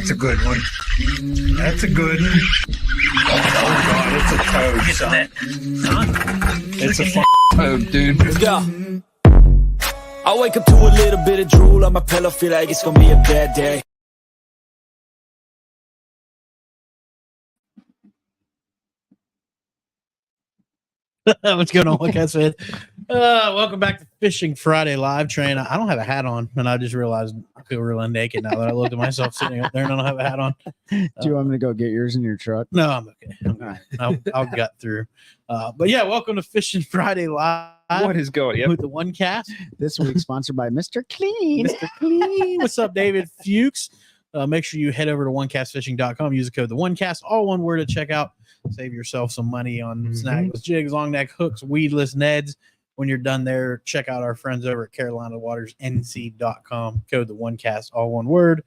That's a good one. That's a good one. Oh, God, it's a toad, son. It's a fucking toad, dude. Yeah. I wake up to a little bit of drool on my pillow, feel like it's gonna be a bad day. What's going on, Wildcats fan? Welcome back to Fishing Friday Live Train. I don't have a hat on, and I just realized I feel really naked now that I looked at myself sitting up there and I don't have a hat on. Do you want me to go get yours in your truck? No, I'm okay. I'll gut through. But yeah, welcome to Fishing Friday Live. What is going on? With the one cast This week sponsored by Mr. Clean. Mr. Clean. What's up, David Fuchs? Make sure you head over to onecastfishing.com. Use the code the OneCast, all one word, to check out. Save yourself some money on snagless jigs, long neck hooks, weedless Neds. When you're done there, check out our friends over at CarolinaWatersNC.com. Code the OneCast, all one word.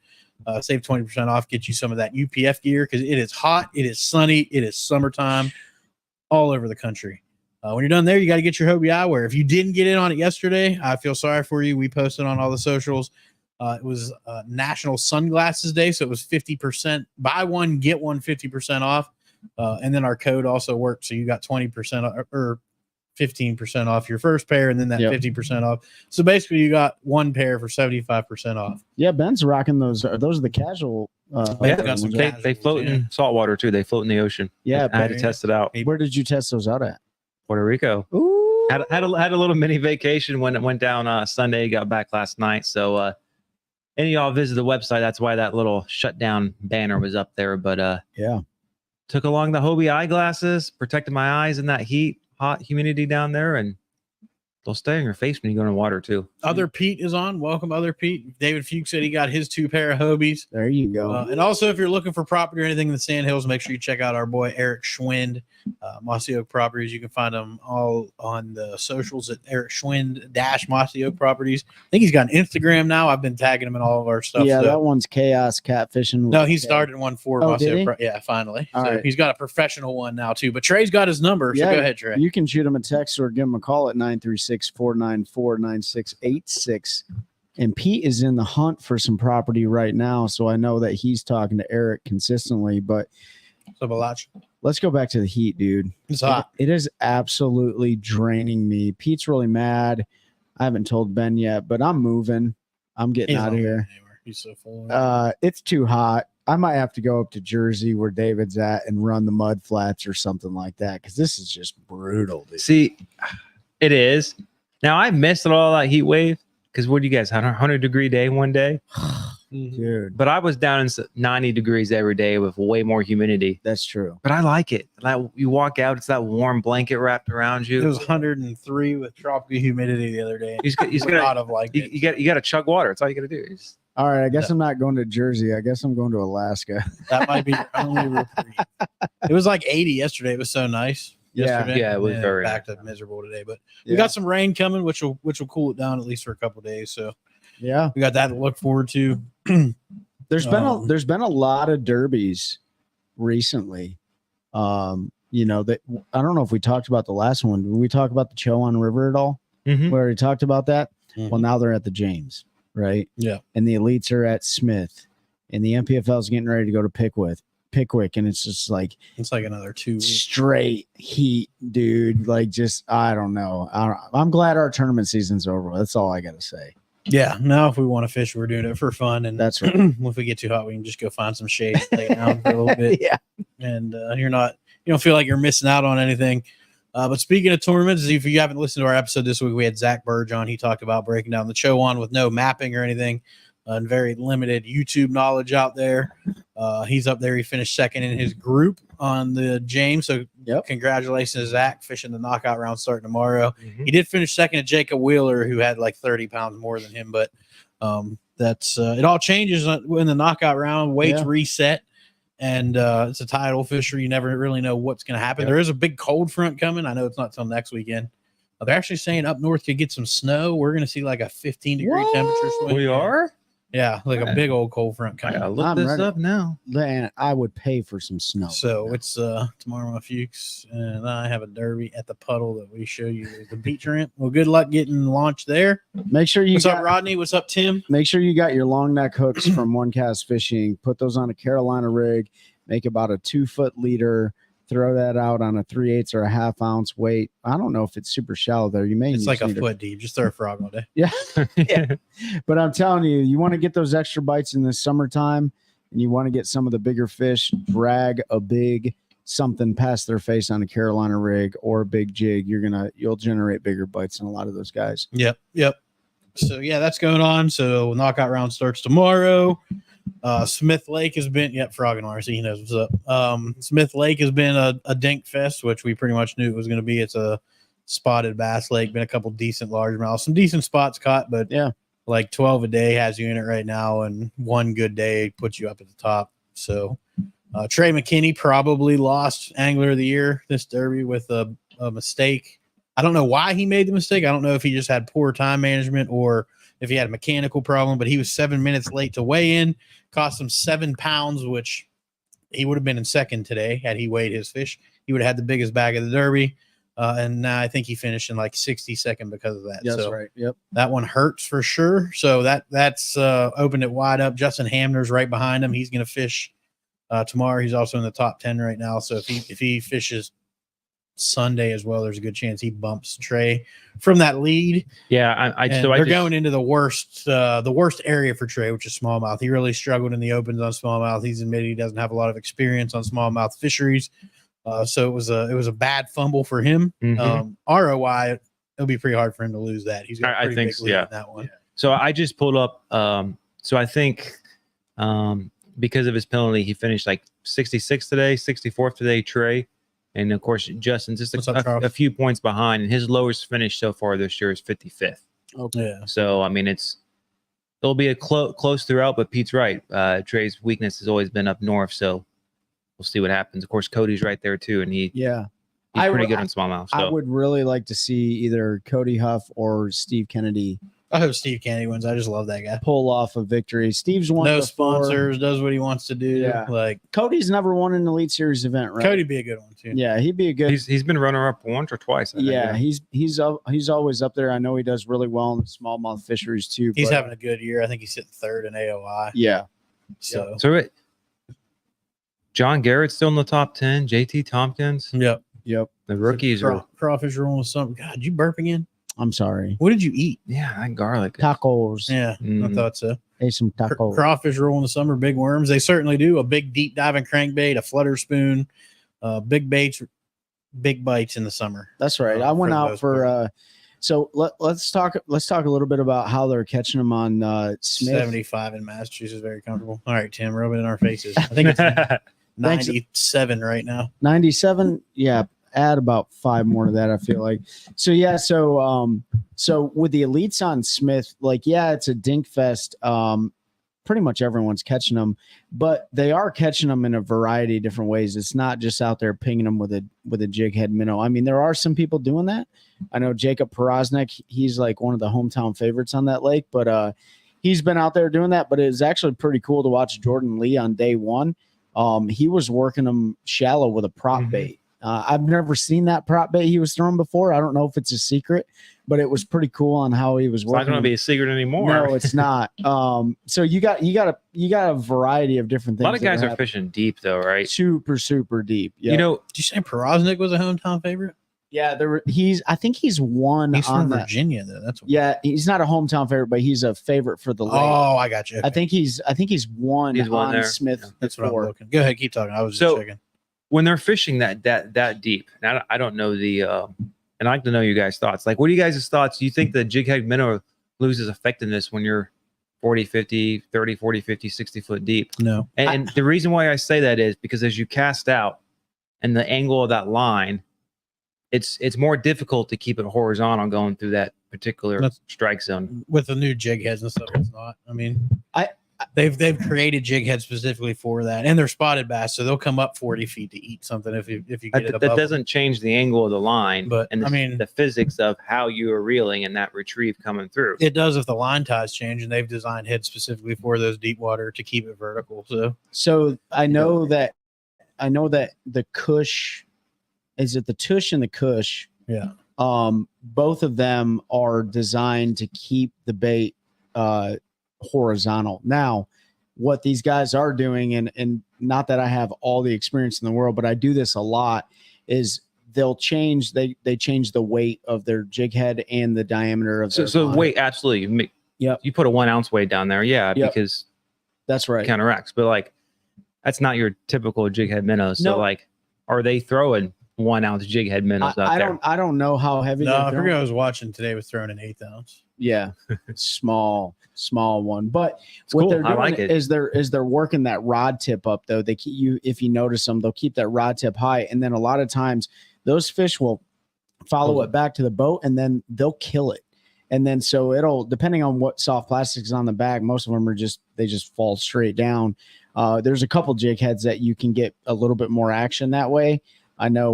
Save 20% off. Get you some of that UPF gear because it is hot, it is sunny, it is summertime all over the country. When you're done there, you got to get your Hobie eyewear. If you didn't get in on it yesterday, I feel sorry for you. We posted on all the socials. It was National Sunglasses Day, so it was 50%. Buy one, get one 50% off. And then our code also worked, so you got 20% or 15% off your first pair, and then that 50% off. So basically, you got one pair for 75% off. Yeah, Ben's rocking those. Those are the casual. They float in salt water too. They float in the ocean. Yeah, I had to test it out. Where did you test those out at? Puerto Rico. Ooh. Had a little mini vacation when it went down Sunday. Got back last night. So any of y'all visit the website. That's why that little shutdown banner was up there. But yeah, took along the Hobie eyeglasses, protected my eyes in that heat, hot humidity down there, and they'll stay on your face when you go in the water too. Other Pete is on. Welcome, Other Pete. David Fuchs said he got his 2 pair of Hobies. There you go. And also, if you're looking for property or anything in the Sandhills, make sure you check out our boy Eric Schwind, Mossy Oak Properties. You can find them all on the socials at Eric Schwind - Mossy Oak Properties. I think he's got an Instagram now. I've been tagging him in all of our stuff. Yeah, that one's Chaos Catfishing. No, he started one for Mossy did Oak. Yeah, finally. All right. He's got a professional one now too. But Trey's got his number. So go ahead, Trey. You can shoot him a text or give him a call at 936-494-9686. And Pete is in the hunt for some property right now, so I know that he's talking to Eric consistently. But let's go back to the heat, dude. It's hot. It is absolutely draining me. Pete's really mad. I haven't told Ben yet, but I'm moving. I'm getting out of here. He's so full. It's too hot. I might have to go up to Jersey where David's at and run the mud flats or something like that because this is just brutal, dude. See, it is. Now I missed all that heat wave because what do you guys had a 100-degree day one day? Dude, but I was down in 90 degrees every day with way more humidity. That's true. But I like it. Like you walk out, it's that warm blanket wrapped around you. It was 103 with tropical humidity the other day. You got to chug water. That's all you got to do. All right, I guess I'm not going to Jersey. I guess I'm going to Alaska. That might be your only reprieve. It was like 80 yesterday. It was so nice. Yesterday. Yeah, it was very back to miserable today. But we got some rain coming, which will cool it down at least for a couple of days. So yeah, we got that to look forward to. There's been a lot of derbies recently. You know that I don't know if we talked about the last one. Did we talk about the Chowan River at all? We already talked about that. Well, now they're at the James, right? Yeah, and the elites are at Smith, and the MPFL is getting ready to go to Pickwick, and it's just like another 2 weeks. Straight heat, dude. Like, just I don't know. I'm glad our tournament season's over. That's all I gotta say. Yeah. Now, if we want to fish, we're doing it for fun, and that's right. If we get too hot, we can just go find some shade, lay down for a little bit. Yeah, and you don't feel like you're missing out on anything. But speaking of tournaments, if you haven't listened to our episode this week, we had Zach Burge on. He talked about breaking down the Chowan with no mapping or anything. And very limited YouTube knowledge out there. He's up there. He finished second in his group on the James. So congratulations to Zach, fishing the knockout round starting tomorrow. He did finish second to Jacob Wheeler, who had like 30 pounds more than him. But that's it all changes in the knockout round. Weights reset. And it's a tidal fishery. You never really know what's going to happen. There is a big cold front coming. I know it's not till next weekend. They're actually saying up north could get some snow. We're going to see like a 15-degree temperature swing. We are? Yeah, like a big old cold front I coming. gotta look I'm this ready. up now. Man, I would pay for some snow. So it's tomorrow, my Fuchs, and I have a derby at the puddle that we show you the beach ramp. Well, good luck getting launched there. Make sure you What's got, up, Rodney? What's up, Tim? Make sure you got your long neck hooks from One Cast Fishing. Put those on a Carolina rig. Make about a 2-foot leader. Throw that out on a 3/8 or a 1/2 ounce weight. I don't know if it's super shallow there. You may It's just like a need foot deep. Just throw a frog all day. Yeah. But I'm telling you, you want to get those extra bites in the summertime, and you want to get some of the bigger fish. Drag a big something past their face on a Carolina rig or a big jig. You'll generate bigger bites than a lot of those guys. Yep. So yeah, that's going on. So knockout round starts tomorrow. Smith Lake has been Frog and RC, he knows what's up. Smith Lake has been a dink fest, which we pretty much knew it was going to be. It's a spotted bass lake, been a couple decent largemouths, some decent spots caught, but Yeah. like 12 a day has you in it right now, and one good day puts you up at the top. So Trey McKinney probably lost Angler of the Year this derby with a mistake. I don't know why he made the mistake. I don't know if he just had poor time management or if he had a mechanical problem, but he was 7 minutes late to weigh in, cost him 7 pounds, which he would have been in second today had he weighed his fish. He would have had the biggest bag of the derby. And now I think he finished in like 62nd because of that. That's so right. Yep. that one hurts for sure. So that's opened it wide up. Justin Hamner's right behind him. He's going to fish tomorrow. He's also in the top 10 right now. So if he fishes Sunday as well, there's a good chance he bumps Trey from that lead. Yeah, they're going into the worst area for Trey, which is smallmouth. He really struggled in the opens on smallmouth. He's admitted he doesn't have a lot of experience on smallmouth fisheries, so it was a bad fumble for him. ROI, it'll be pretty hard for him to lose that. He's got a pretty big lead in that one. So I just pulled up. So I think because of his penalty, he finished like 66 today, 64th today, Trey. And of course, Justin's just a few points behind, and his lowest finish so far this year is 55th. Okay. Yeah. So I mean, it'll be a close throughout. But Pete's right. Trey's weakness has always been up north, so we'll see what happens. Of course, Cody's right there too, and he's pretty good on smallmouth. So. I would really like to see either Cody Huff or Steve Kennedy. I hope Steve Kennedy wins. I just love that guy. Pull off a victory. Steve's won. No sponsors, does what he wants to do. Yeah. Like Cody's never won an Elite Series event, right? Cody'd be a good one too. Yeah, he'd be a good. He's been runner up once or twice. I think. He's always up there. I know he does really well in the smallmouth fisheries too. He's having a good year. I think he's sitting third in AOI. Yeah. So John Garrett's still in the top 10. JT Tompkins. Yep. The rookies are crawfish rolling with something. God, did you burp again? I'm sorry. What did you eat? Yeah, that garlic. Tacos. Yeah, I thought so. Ate some tacos. Crawfish roll in the summer, big worms. They certainly do. A big deep diving crankbait, a flutter spoon, big baits, big bites in the summer. That's right. I went out for so let's talk a little bit about how they're catching them on Smith. 75 in Massachusetts, very comfortable. All right, Tim, rub it in our faces. I think it's 97 right now. 97. Yeah. Add about 5 more to that, I feel like. So yeah, so with the elites on Smith, like, yeah, it's a dink fest. Pretty much everyone's catching them, but they are catching them in a variety of different ways. It's not just out there pinging them with a jig head minnow. I mean, there are some people doing that. I know Jacob Porosnik, he's like one of the hometown favorites on that lake, but he's been out there doing that. But it was actually pretty cool to watch Jordan Lee on day one. He was working them shallow with a prop bait. I've never seen that prop bait he was throwing before. I don't know if it's a secret, but it was pretty cool on how he was working. It's not going to be a secret anymore. No, it's not. So you got a variety of different things. A lot of guys are fishing deep though, right? Super, super deep. Yep. You know, did you say Porosnik was a hometown favorite? Yeah, I think he's won. He's on from Virginia, though. That's he's not a hometown favorite, but he's a favorite for the lake. Oh, I got you. Okay. I think he's won on there. Smith. Yeah, that's what I'm looking. Go ahead, keep talking. I was just checking. When they're fishing that deep, and I don't know and I'd like to know your guys' thoughts. Like, what are you guys' thoughts? Do you think the jig head minnow loses effectiveness when you're 40, 50, 30, 40, 50, 60 foot deep? No. And the reason why I say that is because as you cast out and the angle of that line, it's more difficult to keep it horizontal going through that particular strike zone. With the new jig heads and stuff, it's not. I mean, They've created jig heads specifically for that, and they're spotted bass, so they'll come up 40 feet to eat something if you get it above. That doesn't change the angle of the line, But, and the physics of how you are reeling and that retrieve coming through. It does if the line ties change, and they've designed heads specifically for those deep water to keep it vertical. So I know that the Cush, is it the Tush and the Cush? Yeah. Both of them are designed to keep the bait horizontal. Now, what these guys are doing, and not that I have all the experience in the world, but I do this a lot, is they'll change they change the weight of their jig head and the diameter of their line. Weight, absolutely. Yep. You put a 1 ounce weight down there, because that's right. It counteracts, but like that's not your typical jig head minnows. So like, are they throwing 1 ounce jig head minnows out there? I don't know how heavy. No, I forget I was watching today was throwing an 1/8 ounce. Yeah, small one. But it's what cool. they're doing I like it. is they're working that rod tip up though. They keep you, if you notice them, they'll keep that rod tip high, and then a lot of times those fish will follow it back to the boat, and then they'll kill it. And then so it'll, depending on what soft plastic is on the bag, most of them are just fall straight down. There's a couple jig heads that you can get a little bit more action that way. I know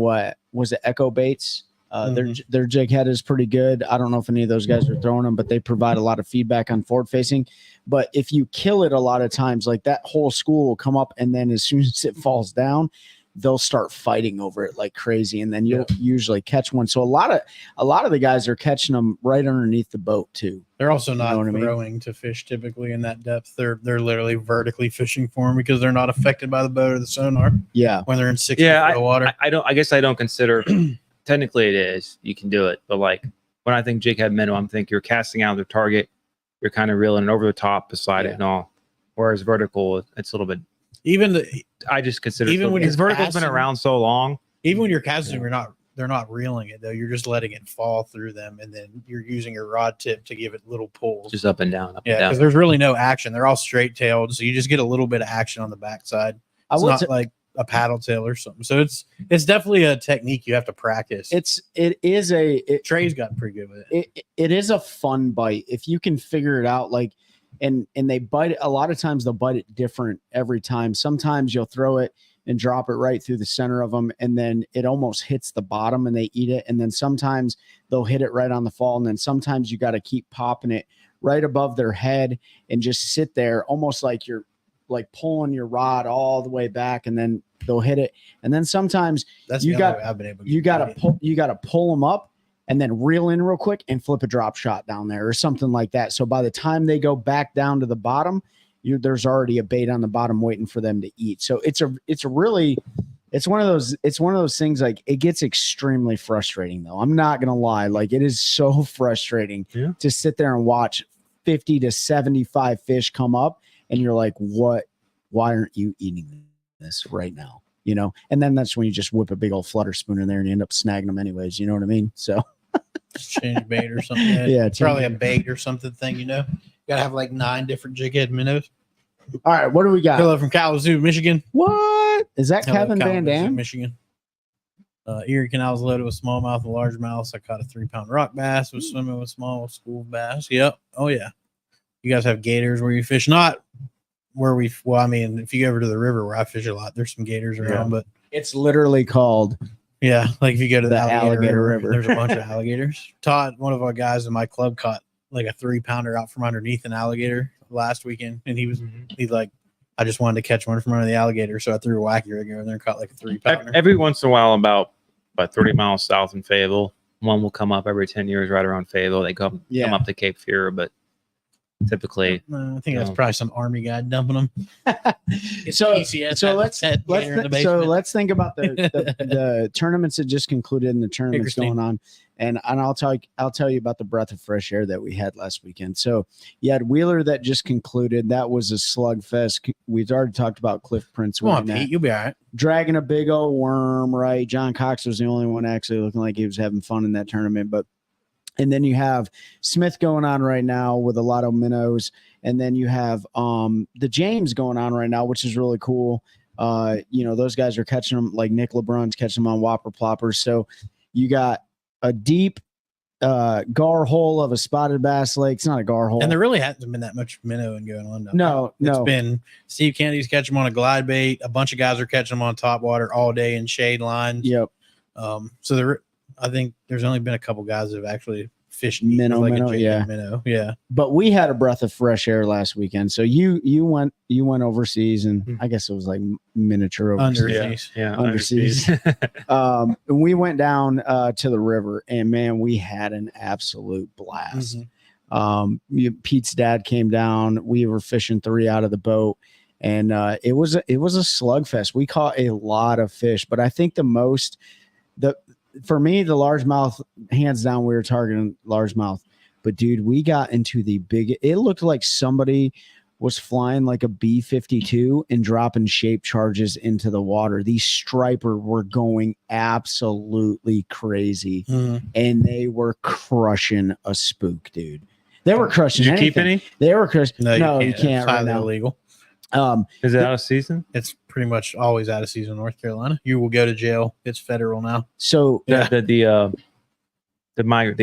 was it Echo Baits? Their jig head is pretty good. I don't know if any of those guys are throwing them, but they provide a lot of feedback on forward facing. But if you kill it a lot of times, like that whole school will come up, and then as soon as it falls down, they'll start fighting over it like crazy, and then you'll usually catch one. So a lot of the guys are catching them right underneath the boat too. They're also not throwing to fish typically in that depth. They're literally vertically fishing for them because they're not affected by the boat or the sonar. Yeah, when they're in 6 feet of water. I guess I don't consider. Technically, it is. You can do it, but like when I think jig head minnow, I'm thinking you're casting out their target. You're kind of reeling it over the top, beside it, and all. Whereas vertical, it's a little bit. I just consider even when vertical's been around so long. Even when you're casting, they're not reeling it though. You're just letting it fall through them, and then you're using your rod tip to give it little pulls, just up and down. Because there's really no action. They're all straight tailed, so you just get a little bit of action on the backside. It's not like a paddle tail or something. So it's definitely a technique you have to practice. Trey's gotten pretty good with it. It is a fun bite if you can figure it out. Like. And they bite it. A lot of times they'll bite it different every time. Sometimes you'll throw it and drop it right through the center of them, and then it almost hits the bottom and they eat it. And then sometimes they'll hit it right on the fall. And then sometimes you got to keep popping it right above their head and just sit there almost like you're like pulling your rod all the way back, and then they'll hit it. And then sometimes you got to pull them up and then reel in real quick and flip a drop shot down there or something like that. So by the time they go back down to the bottom, there's already a bait on the bottom waiting for them to eat. So it's one of those things, like it gets extremely frustrating though. I'm not going to lie. Like it is so frustrating to sit there and watch 50 to 75 fish come up, and you're like, why aren't you eating this right now? You know? And then that's when you just whip a big old flutter spoon in there and you end up snagging them anyways. You know what I mean? So change bait or something. Yeah, it's probably a bait or something thing, you know. You gotta have like 9 different jig head minnows. All right, what do we got? Hello from Kalamazoo, Michigan. What is that? Kevin Van Dam, Michigan. Erie Canal's loaded with smallmouth and largemouths. I caught a 3-pound rock bass. Was swimming with small school bass. Yep. Oh yeah. You guys have gators where you fish? Not where we. Well, I mean, if you go over to the river where I fish a lot, there's some gators around, but it's literally called. Yeah, like if you go to the alligator river, there's a bunch of alligators. Todd, one of our guys in my club, caught like a 3-pounder out from underneath an alligator last weekend, and he's like, I just wanted to catch one from under the alligator, so I threw a wacky rig over there and caught like a 3-pounder. Every once in a while, about 30 miles south in Fayetteville, one will come up every 10 years right around Fayetteville. They come up to Cape Fear, but typically I think that's probably some army guy dumping them. so let's think about the tournaments that just concluded and the tournaments going on, and I'll tell you about the breath of fresh air that we had last weekend. So you had Wheeler that just concluded. That was a slugfest. We've already talked about Cliff Prince. Come on, Pete, you'll be all right. Dragging a big old worm, right? John Cox was the only one actually looking like he was having fun in that tournament, but. And then you have Smith going on right now with a lot of minnows. And then you have the James going on right now, which is really cool. Those guys are catching them like Nick LeBron's catching them on whopper ploppers. So you got a deep gar hole of a spotted bass lake. It's not a gar hole. And there really hasn't been that much minnowing going on. No. It's been Steve Kennedy's catching them on a glide bait. A bunch of guys are catching them on top water all day in shade lines. Yep. So I think there's only been a couple guys that have actually fished minnow, minnow. Yeah. But we had a breath of fresh air last weekend. So you went overseas, and I guess it was like miniature overseas. Underseas. We went down to the river, and man, we had an absolute blast. Pete's dad came down. We were fishing 3 out of the boat, and it was a slugfest. We caught a lot of fish, but I think for me, the largemouth, hands down, we were targeting largemouth. But dude, we got into it looked like somebody was flying like a B-52 and dropping shape charges into the water. These striper were going absolutely crazy, and they were crushing a spook, dude. They were crushing. Did you keep any? They were crushing. No, you can't. It's highly illegal. Is it out of season? It's pretty much always out of season in North Carolina. You will go to jail. It's federal now. So the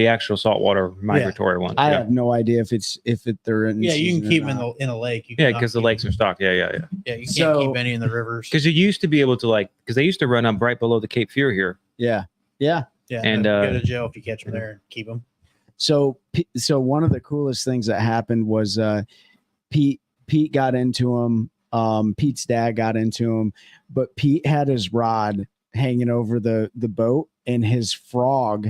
actual saltwater migratory one. I have no idea if they're in. Yeah, you can keep them in a lake. Yeah, because the lakes are stocked. Yeah. Yeah, you can't keep any in the rivers. Because you used to be able to because they used to run up right below the Cape Fear here. Yeah. And go to jail if you catch them there and keep them. So one of the coolest things that happened was Pete got into him. Pete's dad got into him, but Pete had his rod hanging over the boat, and his frog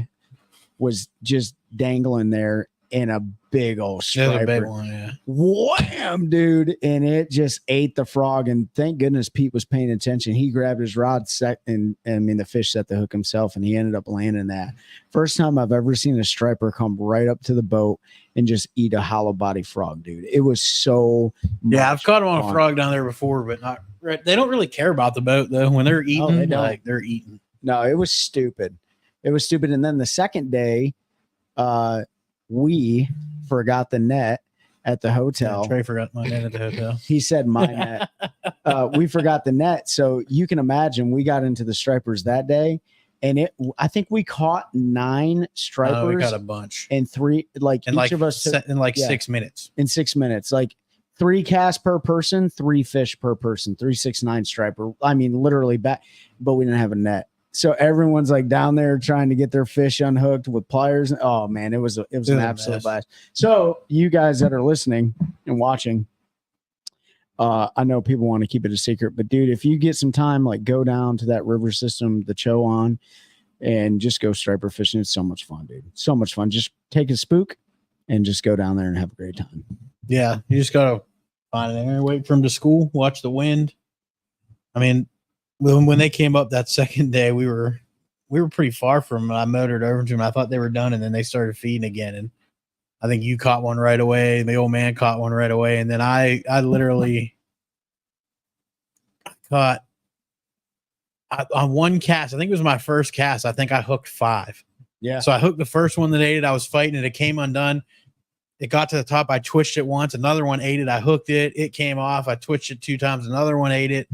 was just dangling there in a big old striper. A big one, yeah. Wham, dude. And it just ate the frog. And thank goodness Pete was paying attention. He grabbed his rod and the fish set the hook himself, and he ended up landing that. First time I've ever seen a striper come right up to the boat and just eat a hollow body frog, dude. It was so I've caught them on a frog down there before, but not right. They don't really care about the boat though. When they're eating, they're eating. No, it was stupid. And then the second day, we forgot the net at the hotel. Trey forgot my net at the hotel. He said my net. We forgot the net. So you can imagine we got into the stripers that day, and I think we caught 9 stripers. Oh, we got a bunch. And 3, each of us in 6 minutes. In 6 minutes, 3 casts per person, 3 fish per person, 3, 6, 9 striper. I mean, literally back, but we didn't have a net. So everyone's down there trying to get their fish unhooked with pliers. Oh man, it was an absolute blast. So you guys that are listening and watching, I know people want to keep it a secret, but dude, if you get some time, go down to that river system, the Chowan, and just go striper fishing. It's so much fun, dude. So much fun. Just take a spook and just go down there and have a great time. Yeah, you just gotta find an area, wait for them to school, watch the wind. I mean, when they came up that second day, we were pretty far from them. I motored over to them. I thought they were done, and then they started feeding again. And I think you caught one right away. The old man caught one right away, and then I literally caught on one cast. I think it was my first cast. I think I hooked 5. Yeah. So I hooked the first one that ate it. I was fighting it. It came undone. It got to the top. I twitched it once. Another one ate it. I hooked it. It came off. I twitched it 2 times. Another one ate it.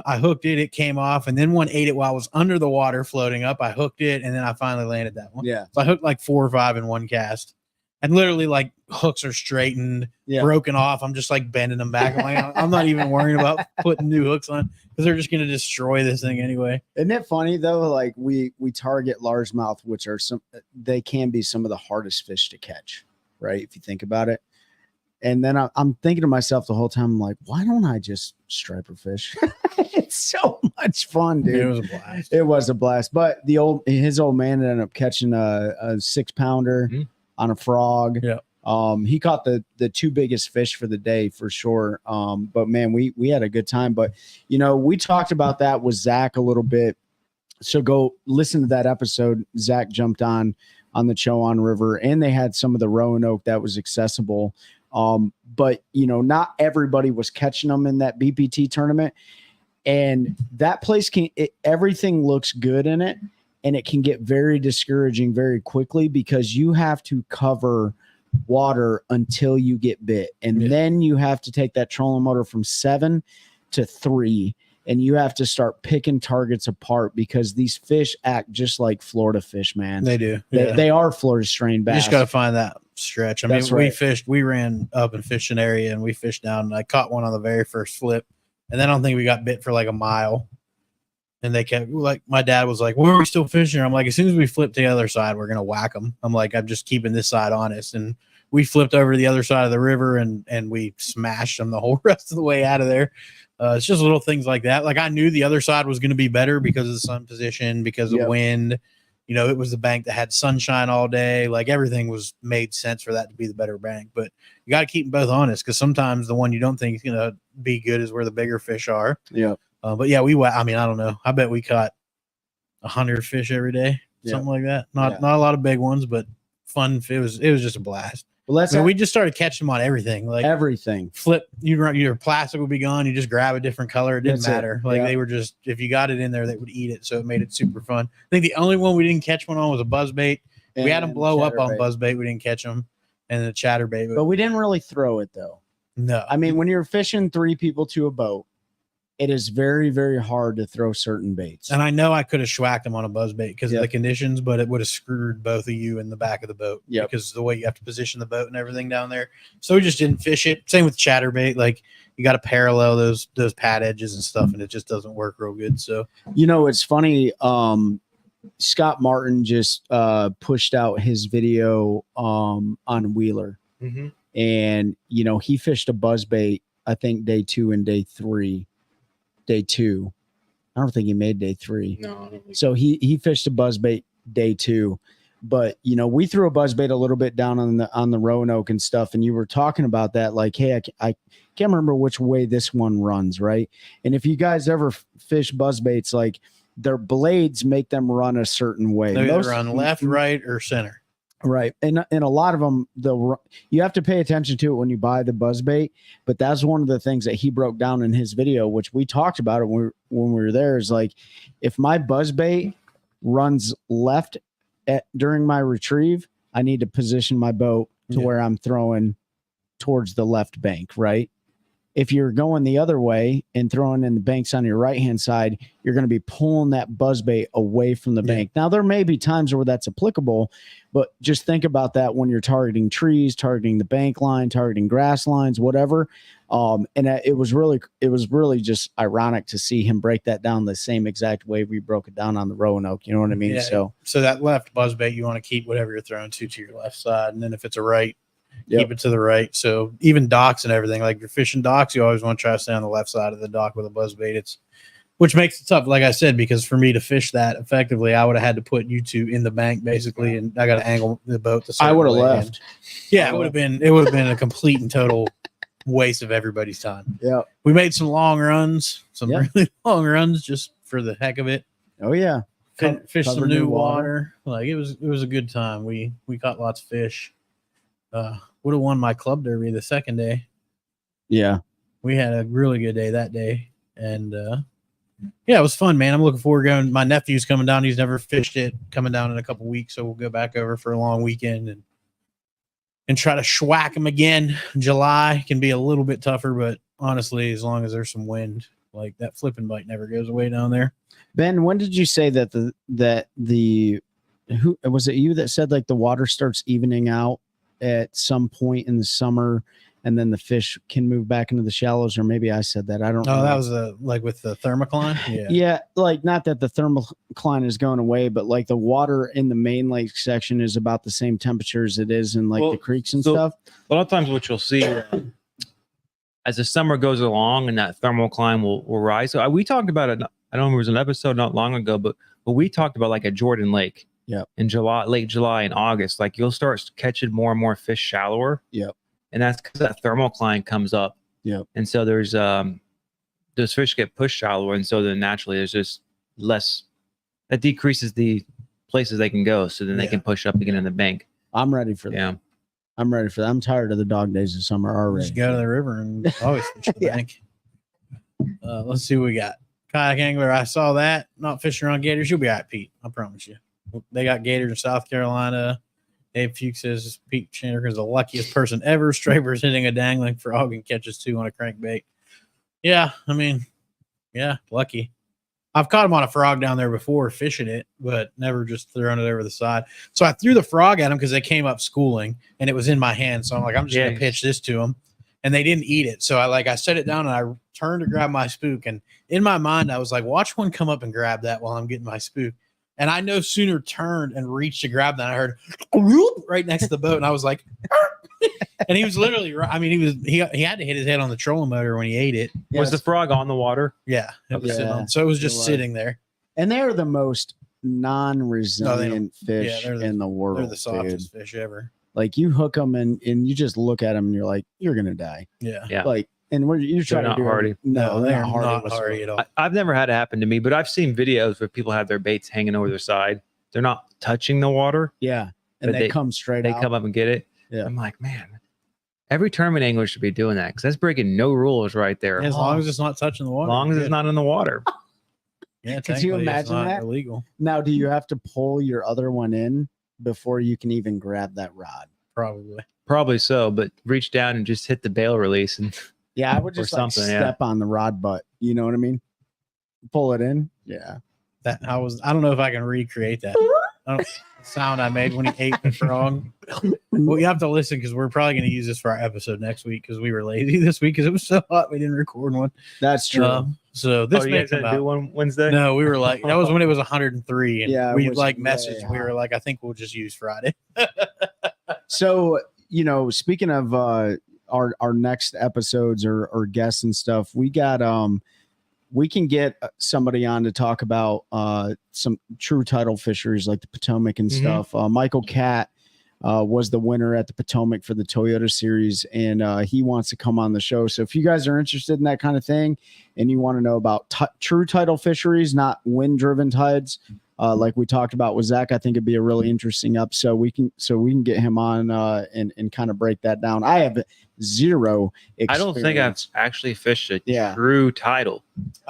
I hooked it. It came off, and then one ate it while I was under the water floating up. I hooked it, and then I finally landed that one. Yeah. So I hooked 4 or 5 in one cast, and literally hooks are straightened, broken off. I'm just bending them back. I'm not even worrying about putting new hooks on because they're just going to destroy this thing anyway. Isn't it funny though? We target largemouth, which are they can be some of the hardest fish to catch, right? If you think about it. And then I'm thinking to myself the whole time, I'm like, why don't I just striper fish? It's so much fun, dude. It was a blast. It was a blast. But his old man ended up catching a 6-pounder on a frog. Yeah. He caught the 2 biggest fish for the day for sure. But man, we had a good time. But we talked about that with Zach a little bit. So go listen to that episode. Zach jumped on the Chowan River, and they had some of the Roanoke that was accessible. But not everybody was catching them in that BPT tournament, and that place everything looks good in it, and it can get very discouraging very quickly because you have to cover water until you get bit, and then you have to take that trolling motor from 7 to 3, and you have to start picking targets apart because these fish act just like Florida fish, man. They do. They are Florida strain bass. You just got to find that stretch. I mean, Right. we ran up and fished an area and we fished down, and I caught one on the very first flip. And then I don't think we got bit for like a mile. And they kept, like, my dad was like, "Where are we still fishing?" I'm like, "As soon as we flip to the other side, we're going to whack them." I'm like, "I'm just keeping this side honest." And we flipped over to the other side of the river and we smashed them the whole rest of the way out of there. It's just little things like that. Like, I knew the other side was going to be better because of the sun position, because of wind. You know, it was the bank that had sunshine all day. Like, everything was made sense for that to be the better bank. But you got to keep them both honest, because sometimes the one you don't think is going to be good is where the bigger fish are. Yeah. But yeah, I mean, I don't know. I bet we caught 100 fish every day, something like that. Not a lot of big ones, but fun. It was just a blast. Well, we just started catching them on everything. Like everything. Flip, your plastic would be gone. You just grab a different color. It didn't matter. Like they were just, if you got it in there, they would eat it. So it made it super fun. I think the only one we didn't catch one on was a buzzbait. We had them blow up on buzzbait. We didn't catch them, and the chatterbait. But we didn't really throw it though. No, I mean, when you're fishing 3 people to a boat, it is very, very hard to throw certain baits. And I know I could have schwacked them on a buzzbait because of the conditions, but it would have screwed both of you in the back of the boat because the way you have to position the boat and everything down there. So we just didn't fish it. Same with chatterbait. Like, you got to parallel those pad edges and stuff, and it just doesn't work real good. So, you know, it's funny. Scott Martin just pushed out his video on Wheeler. Mm-hmm. And, you know, he fished a buzzbait, I think day 2 and day 3. Day 2, I don't think he made day 3. No. So he fished a buzzbait day 2, but you know, we threw a buzzbait a little bit down on the Roanoke and stuff, and you were talking about that, like, hey, I can't remember which way this one runs, right? And if you guys ever fish buzzbaits, like, their blades make them run a certain way. They either run left, right, or center. Right. And a lot of them, you have to pay attention to it when you buy the buzzbait. But that's one of the things that he broke down in his video, which we talked about it when we were there, is like, if my buzzbait runs left during my retrieve, I need to position my boat to where I'm throwing towards the left bank, right? If you're going the other way and throwing in the banks on your right-hand side, you're going to be pulling that buzzbait away from the bank. Now, there may be times where that's applicable, but just think about that when you're targeting trees, targeting the bank line, targeting grass lines, whatever. And it was really just ironic to see him break that down the same exact way we broke it down on the Roanoke. You know what I mean? Yeah, so that left buzzbait, you want to keep whatever you're throwing to your left side. And then if it's a right, keep it to the right. So even docks and everything, like, if you're fishing docks, you always want to try to stay on the left side of the dock with a buzzbait. Which makes it tough, like I said, because for me to fish that effectively, I would have had to put you two in the bank basically, and I got to angle the boat. I would have left. It would have been a complete and total waste of everybody's time. Yeah, we made some long runs, really long runs, just for the heck of it. Oh yeah, fished some new water. Like, it was a good time. We caught lots of fish. Would have won my club derby the second day. Yeah, we had a really good day that day, and it was fun, man. I'm looking forward to going. My nephew's coming down. He's never fished it, coming down in a couple weeks, so we'll go back over for a long weekend and try to schwack him again. July can be a little bit tougher, but honestly, as long as there's some wind, like, that flipping bite never goes away down there. Ben, when did you say that who was it, you that said, like, the water starts evening out at some point in the summer, and then the fish can move back into the shallows? Or maybe I said that. I don't know. Oh, that was like with the thermocline. Yeah. Like, not that the thermocline is going away, but like, the water in the main lake section is about the same temperature as it is in the creeks and stuff. A lot of times what you'll see as the summer goes along and that thermocline will rise. So we talked about it. I don't remember, it was an episode not long ago, but we talked about, like, a Jordan Lake. Yeah. In late July and August, like, you'll start catching more and more fish shallower. Yep. And that's because that thermocline comes up. Yep. And so there's those fish get pushed shallower, and so then naturally there's just less. That decreases the places they can go, so then they can push up again in the bank. I'm ready for that. Yeah. I'm ready for that. I'm tired of the dog days of summer already. Just go to the river and always fish the bank. Let's see what we got. Kayak angler, I saw that. Not fishing around gators. You'll be all right, Pete. I promise you. They got gators in South Carolina. Dave Fuchs says Pete Chandler is the luckiest person ever. Straber's hitting a dangling frog and catches 2 on a crankbait. Yeah, I mean, Yeah, lucky. I've caught him on a frog down there before, fishing it, but never just throwing it over the side. So I threw the frog at him because they came up schooling, and it was in my hand. So I'm like, I'm just gonna pitch this to them, and they didn't eat it. So I set it down and I turned to grab my spook, and in my mind I was like, watch one come up and grab that while I'm getting my spook. And I no sooner turned and reached to grab that, I heard right next to the boat, and I was like, and he was literally, I mean, he had to hit his head on the trolling motor when he ate it. Was the frog on the water? Yeah, it was sitting on, so it was just sitting there. And they're the most non-resilient fish in the world. They're the softest fish ever. Like you hook them and you just look at them and you're like, you're gonna die. Yeah. Like, and you're trying to do hardy. No, they're not hardy at all. I've never had it happen to me, but I've seen videos where people have their baits hanging over their side. They're not touching the water. Yeah, and they come straight. They come up and get it. Yeah, I'm like, man, every tournament angler should be doing that because that's breaking no rules right there. As long as it's not touching the water. As long as it's not in the water. Yeah, could you imagine that? Illegal. Now, do you have to pull your other one in before you can even grab that rod? Probably so, but reach down and just hit the bail release and I would just like step on the rod butt. You know what I mean? Pull it in. Yeah. I don't know if I can recreate that. Sound I made when he ate the frog. Well, you have to listen because we're probably going to use this for our episode next week because we were lazy this week because it was so hot we didn't record one. That's true. So this you guys didn't do one Wednesday? No, we were like, that was when it was 103. And we messaged. We were like, I think we'll just use Friday. So, speaking of our next episodes or guests and stuff, we got we can get somebody on to talk about some true tidal fisheries like the Potomac and stuff. Michael Catt was the winner at the Potomac for the Toyota Series, and he wants to come on the show. So if you guys are interested in that kind of thing and you want to know about true tidal fisheries, not wind-driven tides, like we talked about with Zach, I think it'd be a really interesting episode. We can get him on and kind of break that down. I have zero experience. I don't think I've actually fished a true tidal.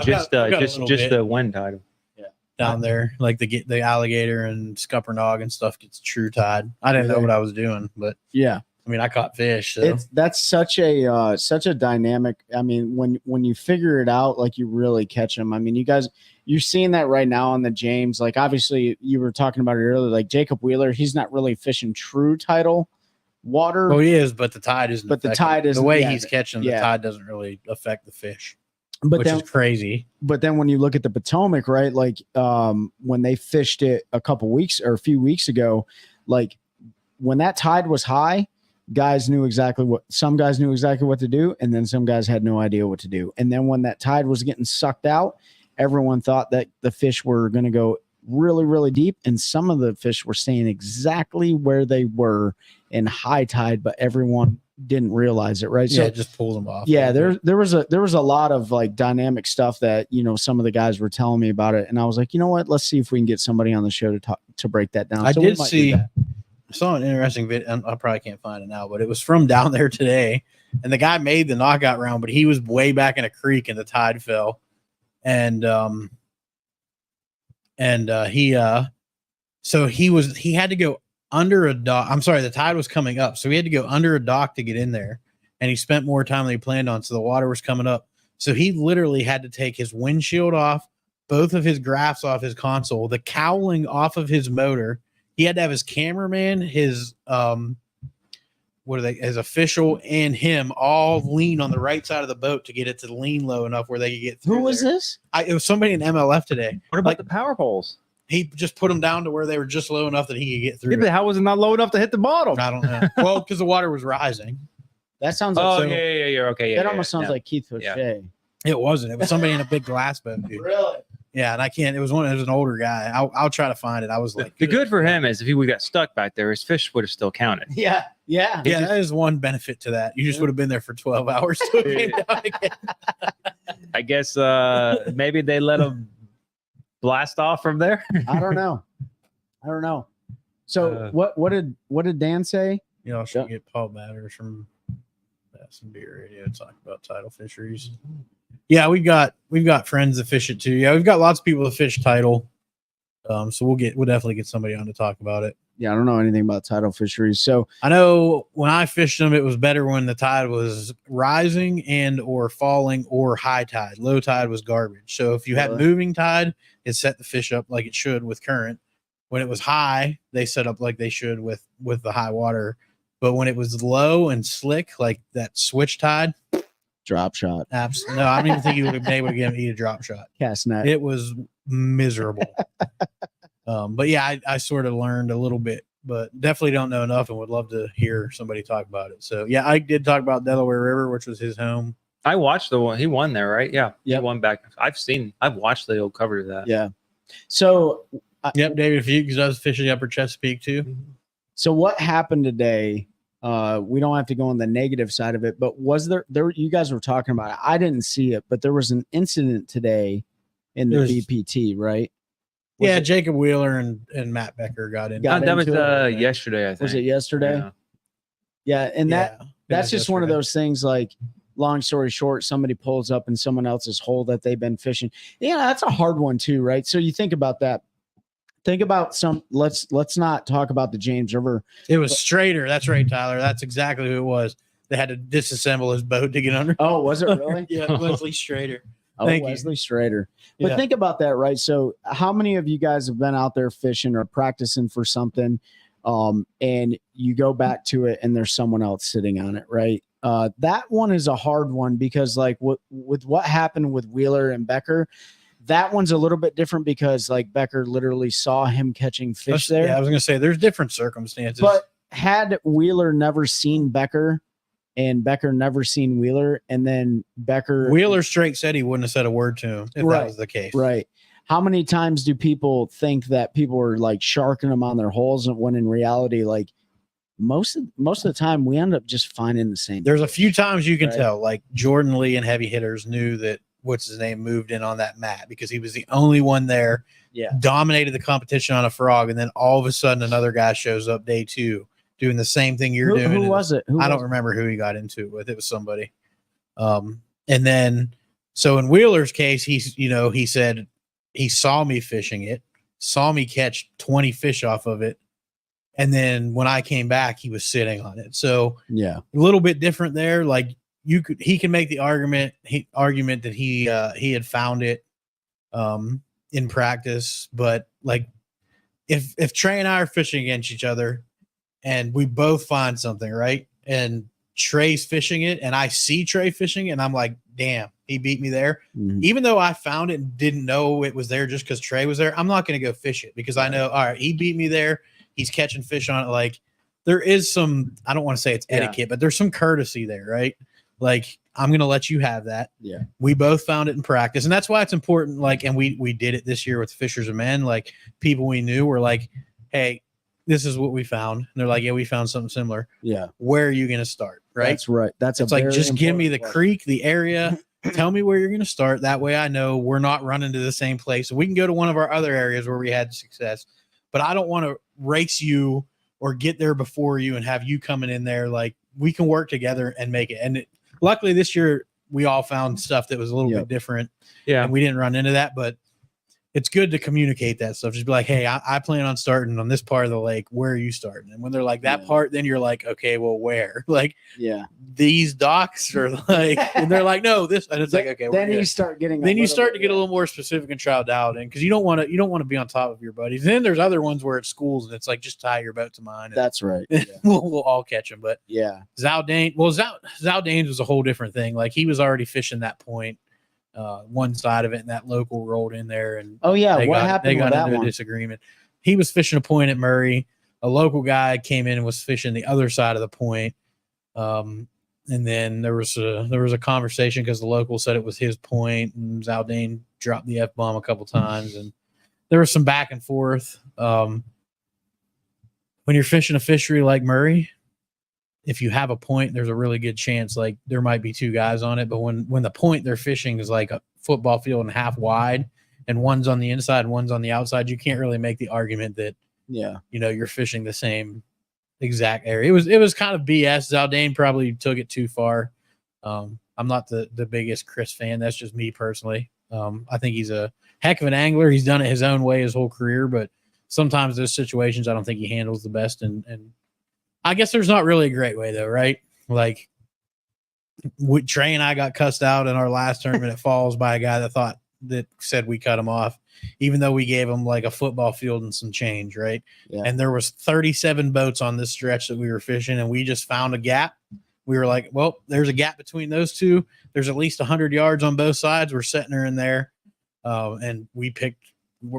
Just the wind tidal. Yeah, down there, like the alligator and scuppernog and stuff gets true tide. I didn't know what I was doing, but I mean, I caught fish. So. That's such a dynamic. I mean, when you figure it out, like you really catch them. I mean, you're seeing that right now on the James. Like obviously, you were talking about it earlier. Like Jacob Wheeler, he's not really fishing true tidal water. Well, he is, but the tide isn't. But the tide is the way he's catching. The tide doesn't really affect the fish, which is crazy. But then when you look at the Potomac, right? Like when they fished it a few weeks ago, like when that tide was high. Some guys knew exactly what to do, and then some guys had no idea what to do. And then when that tide was getting sucked out, everyone thought that the fish were going to go really, really deep, and some of the fish were staying exactly where they were in high tide, but everyone didn't realize it, right? So it just pulls them off. Yeah, there was a lot of like dynamic stuff that some of the guys were telling me about it, and I was like, you know what? Let's see if we can get somebody on the show to break that down. I saw an interesting video. I probably can't find it now, but it was from down there today. And the guy made the knockout round, but he was way back in a creek and the tide fell. And he had to go under a dock. I'm sorry, the tide was coming up. So he had to go under a dock to get in there. And he spent more time than he planned on. So the water was coming up. So he literally had to take his windshield off, both of his graphs off his console, the cowling off of his motor. He had to have his cameraman, his his official, and him all lean on the right side of the boat to get it to lean low enough where they could get through. Who was this? It was somebody in MLF today. What about the power poles? He just put them down to where they were just low enough that he could get through. Yeah, but how was it not low enough to hit the bottom? I don't know. Well, because the water was rising. That sounds like you're okay. That almost sounds like Keith O'Shea. It wasn't. It was somebody in a big glass boat, dude. Really? Yeah, and I can't. It was an older guy. I'll try to find it. I was like, the good for him is if he would got stuck back there, his fish would have still counted. Yeah. That is one benefit to that. You just would have been there for 12 hours. So it came down again. I guess maybe they let him blast off from there. I don't know. So what did Dan say? I should get Paul Matters from Bass and Beer Radio to talk about tidal fisheries. Yeah, we've got friends that fish it too. Yeah, we've got lots of people that fish tidal. So we'll definitely get somebody on to talk about it. Yeah, I don't know anything about tidal fisheries. So I know when I fished them, it was better when the tide was rising and or falling or high tide. Low tide was garbage. So if you had moving tide, it set the fish up like it should with current. When it was high, they set up like they should with the high water. But when it was low and slick, like that switch tide, drop shot. absolutely no. I don't even think you would have been able to get him to eat a drop shot. Cast net. It was miserable. But yeah, I sort of learned a little bit, but definitely don't know enough and would love to hear somebody talk about it. So yeah, I did talk about Delaware River, which was his home. I watched the one. He won there, right? Yeah. Yep. He won back. I've watched the old cover of that. Yeah. So yep, David Fuchs does fishing Upper Chesapeake too. So what happened today? We don't have to go on the negative side of it, but was there you guys were talking about it. I didn't see it, but there was an incident today in the VPT, right? Yeah, Jacob Wheeler and Matt Becker got in. That was yesterday, I think. Was it yesterday? Yeah, and that's just one of those things, like, long story short, somebody pulls up in someone else's hole that they've been fishing. Yeah, that's a hard one too, right? So you think about that. Think about let's not talk about the James River. It was Strader. That's right, Tyler. That's exactly who it was. They had to disassemble his boat to get under. Oh, was it really? Yeah, Wesley Strader. Wesley Strader. But think about that, right? So how many of you guys have been out there fishing or practicing for something, and you go back to it and there's someone else sitting on it, right? That one is a hard one because, like, with what happened with Wheeler and Becker, that one's a little bit different because, like, Becker literally saw him catching fish there. Yeah, I was going to say there's different circumstances. But had Wheeler never seen Becker and Becker never seen Wheeler, and then Wheeler straight said he wouldn't have said a word to him if that was the case. Right. How many times do people think that people are like sharking them on their holes, when in reality, like, most of the time we end up just finding the same. There's a few times you can tell, like Jordan Lee and Heavy Hitters knew that what's his name moved in on that mat because he was the only one there. Yeah. Dominated the competition on a frog, and then all of a sudden another guy shows up day 2 doing the same thing you're doing. Who was it? I don't remember who he got into it with. It was somebody. And then, so in Wheeler's case, he said he saw me fishing it, saw me catch 20 fish off of it. And then when I came back, he was sitting on it. So yeah, a little bit different there. Like he can make the argument that he had found it in practice, but like if Trey and I are fishing against each other and we both find something, right? And Trey's fishing it and I see Trey fishing it and I'm like, damn, he beat me there. Mm-hmm. Even though I found it and didn't know it was there just because Trey was there, I'm not going to go fish it because I know, all right, he beat me there. He's catching fish on it. Like, there is some, I don't want to say it's etiquette, but there's some courtesy there, right? Like, I'm going to let you have that. Yeah. We both found it in practice. And that's why it's important. Like, and we did it this year with Fishers and Men. Like, people we knew were like, hey, this is what we found. And they're like, yeah, we found something similar. Yeah. Where are you going to start? Right. That's right. It's like, just give me the creek, the area. Tell me where you're going to start. That way I know we're not running to the same place. So we can go to one of our other areas where we had success. But I don't want to race you or get there before you and have you coming in there. Like, we can work together and make it. And luckily this year we all found stuff that was a little bit different. Yeah. And we didn't run into that, but it's good to communicate that stuff. Just be like, hey, I plan on starting on this part of the lake. Where are you starting? And when they're like that part, then you're like, okay, well, where? Like, these docks are like, and they're like, no, this, and it's like, okay. Then you start getting, then you start to get a little more specific and trial out in because you don't want to be on top of your buddies. And then there's other ones where it's schools and it's like, just tie your boat to mine. That's right. We'll all catch them. But Zaldane, Zaldane's was a whole different thing. Like, he was already fishing that point. One side of it, and that local rolled in there, and what happened? They got with into a disagreement. He was fishing a point at Murray. A local guy came in and was fishing the other side of the point. And then there was a conversation because the local said it was his point, and Zaldane dropped the F-bomb a couple times, and there was some back and forth. When you're fishing a fishery like Murray, if you have a point, there's a really good chance like there might be 2 guys on it. But when the point they're fishing is like a football field and half wide and one's on the inside and one's on the outside, you can't really make the argument that, you're fishing the same exact area. It was kind of BS. Zaldane probably took it too far. I'm not the biggest Chris fan. That's just me personally. I think he's a heck of an angler. He's done it his own way his whole career, but sometimes those situations I don't think he handles the best. And I guess there's not really a great way though, right? Like Trey and I got cussed out in our last tournament at Falls by a guy that said we cut him off, even though we gave him like a football field and some change, right? Yeah. And there was 37 boats on this stretch that we were fishing, and we just found a gap. We were like, well, there's a gap between those two. There's at least 100 yards on both sides. We're setting her in there. And we picked,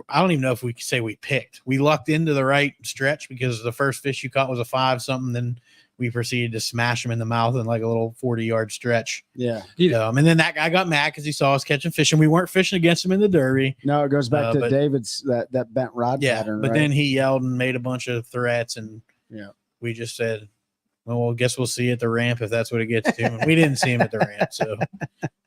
I don't even know if we could say we picked. We lucked into the right stretch because the first fish you caught was a 5-something. Then we proceeded to smash him in the mouth in like a little 40-yard stretch. Yeah. And then that guy got mad because he saw us catching fish, and we weren't fishing against him in the Derby. No, it goes back to David's that bent rod pattern. But right? then he yelled and made a bunch of threats, and we just said, well, I guess we'll see you at the ramp if that's what it gets to. And we didn't see him at the ramp, so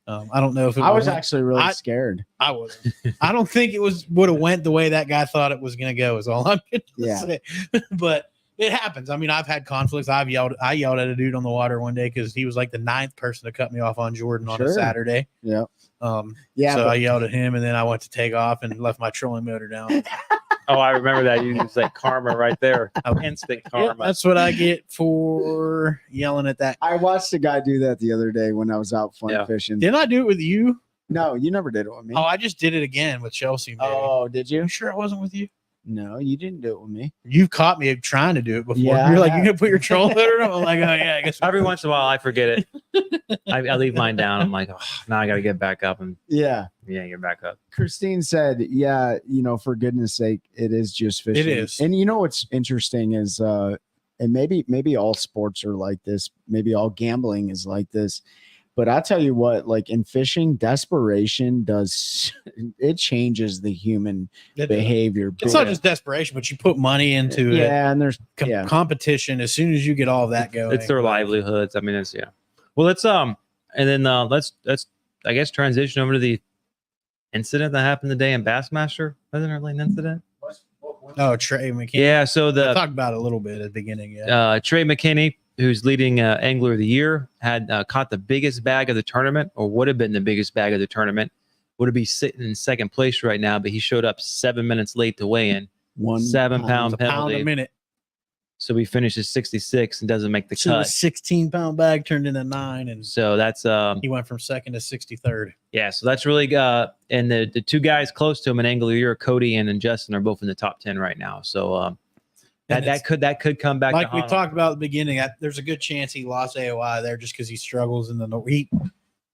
I don't know if I was actually really scared. I wasn't. I don't think it would have went the way that guy thought it was going to go. Is all I'm going to say. But it happens. I mean, I've had conflicts. I yelled at a dude on the water one day because he was like the 9th person to cut me off on Jordan on a Saturday. Yeah. So I yelled at him, and then I went to take off and left my trolling motor down. Oh, I remember that. You just like karma right there. Instant karma. Yeah, that's what I get for yelling at that. I watched a guy do that the other day when I was out fun fishing. Didn't I do it with you? No, you never did it with me. Oh, I just did it again with Chelsea. Maybe. Oh, did you? You sure it wasn't with you? No, you didn't do it with me. You've caught me trying to do it before. Yeah, you're like, you're gonna put your trolling motor on? I'm like, oh yeah, I guess. Every once in a while, I forget it. I leave mine down. I'm like, oh, now I got to get back up and get back up. Christine said, for goodness sake, it is just fishing. It is. And you know what's interesting is, and maybe all sports are like this. Maybe all gambling is like this. But I tell you what, like in fishing, desperation it changes the human behavior. It's not just desperation, but you put money into it. Yeah, and there's competition. As soon as you get all of that going, it's their livelihoods. I mean, it's Well, let's and then let's I guess transition over to the incident that happened today in Bassmaster. Wasn't there really an incident? Oh, Trey McKinney. Yeah, so I talked about it a little bit at the beginning. Trey McKinney, who's leading Angler of the Year, had caught the biggest bag of the tournament, or would have been the biggest bag of the tournament. Would be sitting in second place right now, but he showed up 7 minutes late to weigh in. 7-pound penalty. A minute. So he finishes 66 and doesn't make the cut. A 16-pound bag turned into 9, and so that's he went from second to 63rd. Yeah, so that's really and the two guys close to him in Angler of the Year, Cody and Justin, are both in the top 10 right now. So that could come back. Like we talked about at the beginning, there's a good chance he lost AOI there just because he struggles in the north.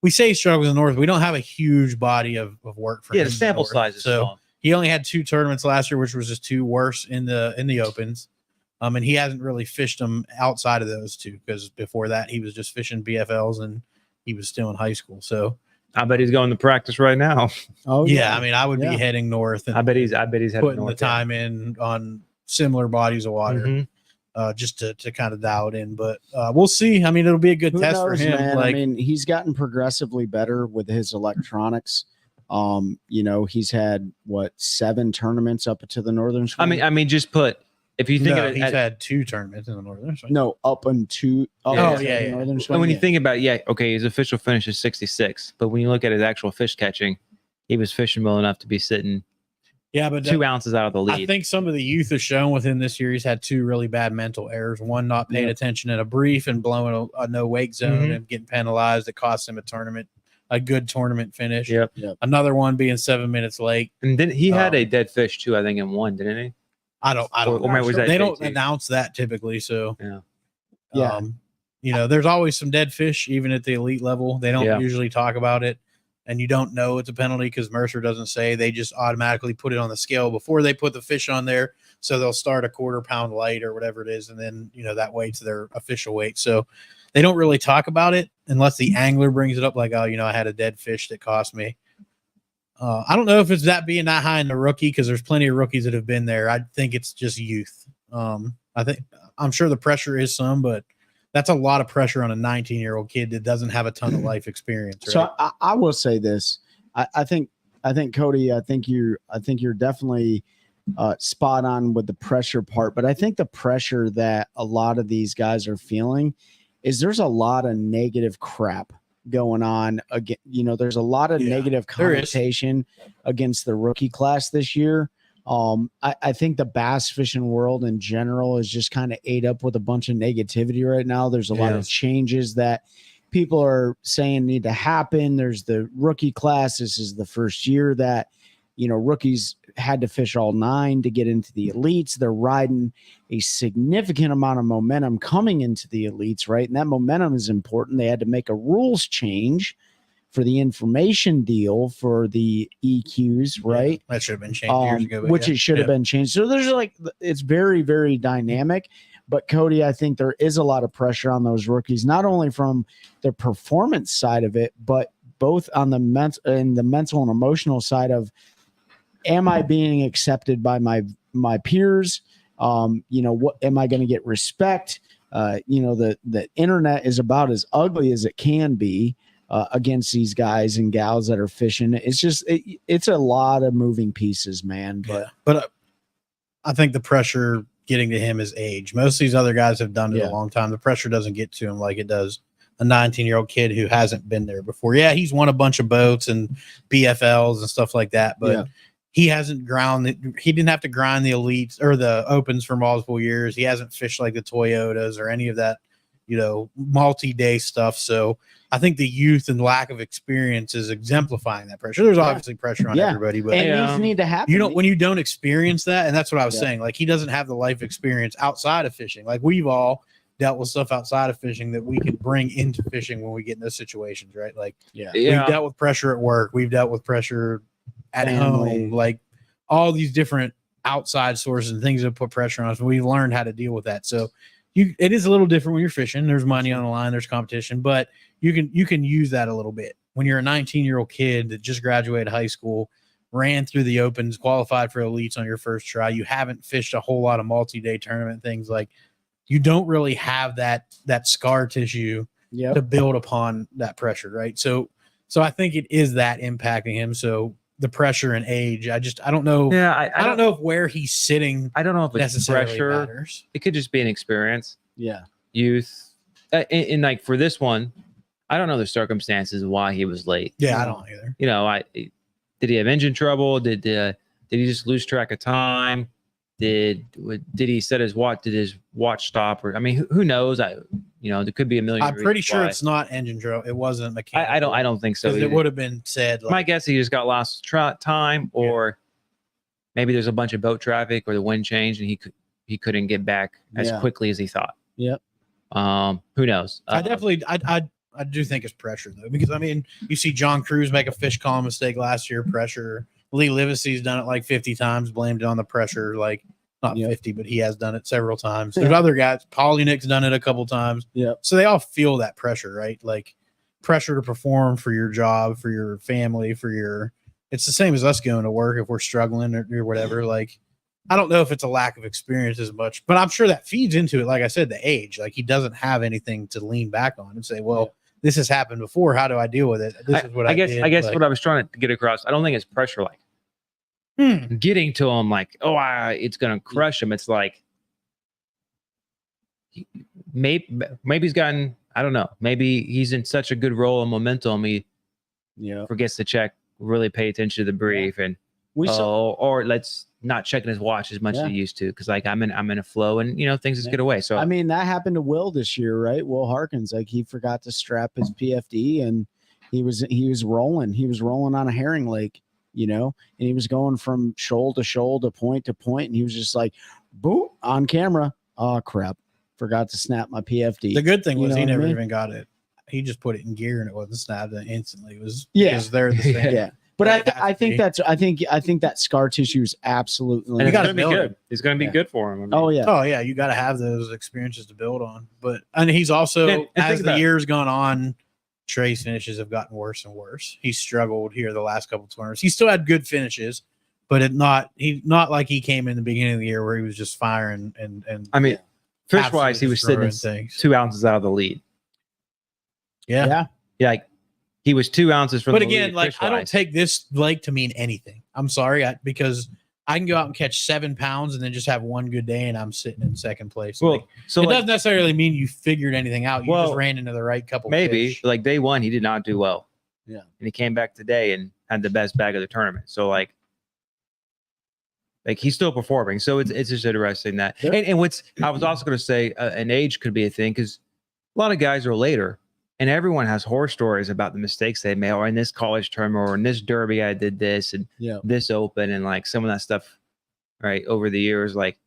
We say he struggles in the north. We don't have a huge body of work for him. Yeah, the sample size is small. He only had 2 tournaments last year, which was his 2 worst in the opens. And he hasn't really fished them outside of those 2 because before that he was just fishing BFLs and he was still in high school. So I bet he's going to practice right now. Oh yeah, I mean I would be heading north. And I bet he's putting the time in on similar bodies of water, just to kind of dial it in. But we'll see. I mean, it'll be a good test for him. Man? I mean, he's gotten progressively better with his electronics. He's had 7 tournaments up to the Northern Swing? I mean, just put. If you think of it, he's had 2 tournaments in the Northern Swing. No, up into Northern Swing. And when you think about his official finish is 66, but when you look at his actual fish catching, he was fishing well enough to be sitting but 2 ounces out of the lead. I think some of the youth has shown with him this year. He's had 2 really bad mental errors. One, not paying attention in a brief and blowing a no wake zone and getting penalized. It cost him a good tournament finish. Yep. Another one being 7 minutes late. And then he had a dead fish too, I think, in one, didn't he? I don't know. They don't announce that typically. So there's always some dead fish, even at the elite level. They don't usually talk about it, and you don't know it's a penalty because Mercer doesn't say. They just automatically put it on the scale before they put the fish on there. So they'll start a 1/4 pound light or whatever it is, and then that weight's their official weight. So they don't really talk about it unless the angler brings it up, like, I had a dead fish that cost me. I don't know if it's that being that high in the rookie because there's plenty of rookies that have been there. I think it's just youth. I'm sure the pressure is some, but that's a lot of pressure on a 19-year-old kid that doesn't have a ton of life experience. Right? So I will say this. I think Cody, I think you're definitely spot on with the pressure part, but I think the pressure that a lot of these guys are feeling is there's a lot of negative crap going on again. There's a lot of negative connotation against the rookie class this year, I think the bass fishing world in general is just kind of ate up with a bunch of negativity right now. There's a lot of changes that people are saying need to happen. There's the rookie class. This is the first year that, rookies had to fish all 9 to get into the elites. They're riding a significant amount of momentum coming into the elites, right? And that momentum is important. They had to make a rules change for the information deal for the EQs, right? That should have been changed years ago. Which it should have been changed. So there's it's very, very dynamic. But Cody, I think there is a lot of pressure on those rookies, not only from the performance side of it, but both on the mental and emotional side of, am I being accepted by my peers? What am I going to get respect? The internet is about as ugly as it can be. Against these guys and gals that are fishing. It's just, it's a lot of moving pieces, man. But I think the pressure getting to him is age. Most of these other guys have done it a long time. The pressure doesn't get to him like it does a 19-year-old kid who hasn't been there before. Yeah, he's won a bunch of boats and BFLs and stuff like that, but he hasn't he didn't have to grind the elites or the opens for multiple years. He hasn't fished like the Toyotas or any of that, multi-day stuff. So I think the youth and lack of experience is exemplifying that pressure. There's obviously pressure on everybody, but these need to happen. When you don't experience that, and that's what I was saying. Like, he doesn't have the life experience outside of fishing. Like, we've all dealt with stuff outside of fishing that we can bring into fishing when we get in those situations, right? Like, we've dealt with pressure at work, we've dealt with pressure at home, like all these different outside sources and things that put pressure on us. And we've learned how to deal with that. So it is a little different when you're fishing. There's money on the line, there's competition, but you can use that a little bit. When you're a 19-year-old kid that just graduated high school, ran through the opens, qualified for elites on your first try, you haven't fished a whole lot of multi-day tournament things, like, you don't really have that scar tissue to build upon that pressure, right? So I think it is that impacting him. So the pressure and age, I don't know. Yeah, I don't know if where he's sitting. I don't know if it's pressure. Matters. It could just be an experience. Yeah, youth, and like for this one, I don't know the circumstances why he was late. Yeah, I don't either. Did he have engine trouble? Did he just lose track of time? Did he set his watch? Did his watch stop? Or who knows? There could be a million. I'm pretty sure it's not engine trouble. It wasn't mechanical. I don't think so. It would have been said. My guess, he just got lost time, or maybe there's a bunch of boat traffic, or the wind changed, and he couldn't get back as quickly as he thought. Yep. Who knows? I do think it's pressure though, because you see John Cruz make a fish calling mistake last year. Pressure. Lee Livesey's done it like 50 times, blamed it on the pressure. Like, not 50, but he has done it several times. There's other guys. Paulie Nick's done it a couple times. Yeah. So they all feel that pressure, right? Like, pressure to perform for your job, for your family, it's the same as us going to work if we're struggling or whatever. Like, I don't know if it's a lack of experience as much, but I'm sure that feeds into it. Like I said, the age, like, he doesn't have anything to lean back on and say, well, this has happened before. How do I deal with it? This is what I guess. I guess what I was trying to get across, I don't think it's pressure like getting to him like, it's going to crush him. It's like maybe he's gotten, I don't know, maybe he's in such a good role and momentum, he forgets to really pay attention to the brief, and or let's not checking his watch as much as he used to, because like I'm in a flow, and things just get away. So that happened to Will this year, right? Will Harkins, like, he forgot to strap his PFD, and he was rolling on a herring lake, and he was going from shoal to shoal to point, and he was just like, boom, on camera. Oh crap, forgot to snap my PFD. The good thing was he never even got it. He just put it in gear and it wasn't snapped instantly. It was they're the same. Yeah. But I think that scar tissue is absolutely, and it's going to be good. It's going to be good for him. Oh yeah, you got to have those experiences to build on. And he's also, as the years gone on, Trey's finishes have gotten worse and worse. He's struggled here the last couple of tournaments. He still had good finishes, but not like he came in the beginning of the year where he was just firing and. Fish wise, he was sitting 2 ounces out of the lead. Yeah. Like, he was 2 ounces from the lead. But again, like, I don't take this lake to mean anything. I'm sorry, because I can go out and catch 7 pounds and then just have one good day and I'm sitting in second place. Well, it doesn't necessarily mean you figured anything out. You just ran into the right couple. Maybe fish. Like day one, he did not do well. Yeah. And he came back today and had the best bag of the tournament. So like, Like he's still performing. So it's just interesting that. And what's I was also going to say, an age could be a thing because a lot of guys are later, and everyone has horror stories about the mistakes they made, or in this college tournament, or in this derby, I did this and this open, and like some of that stuff, right over the years, like.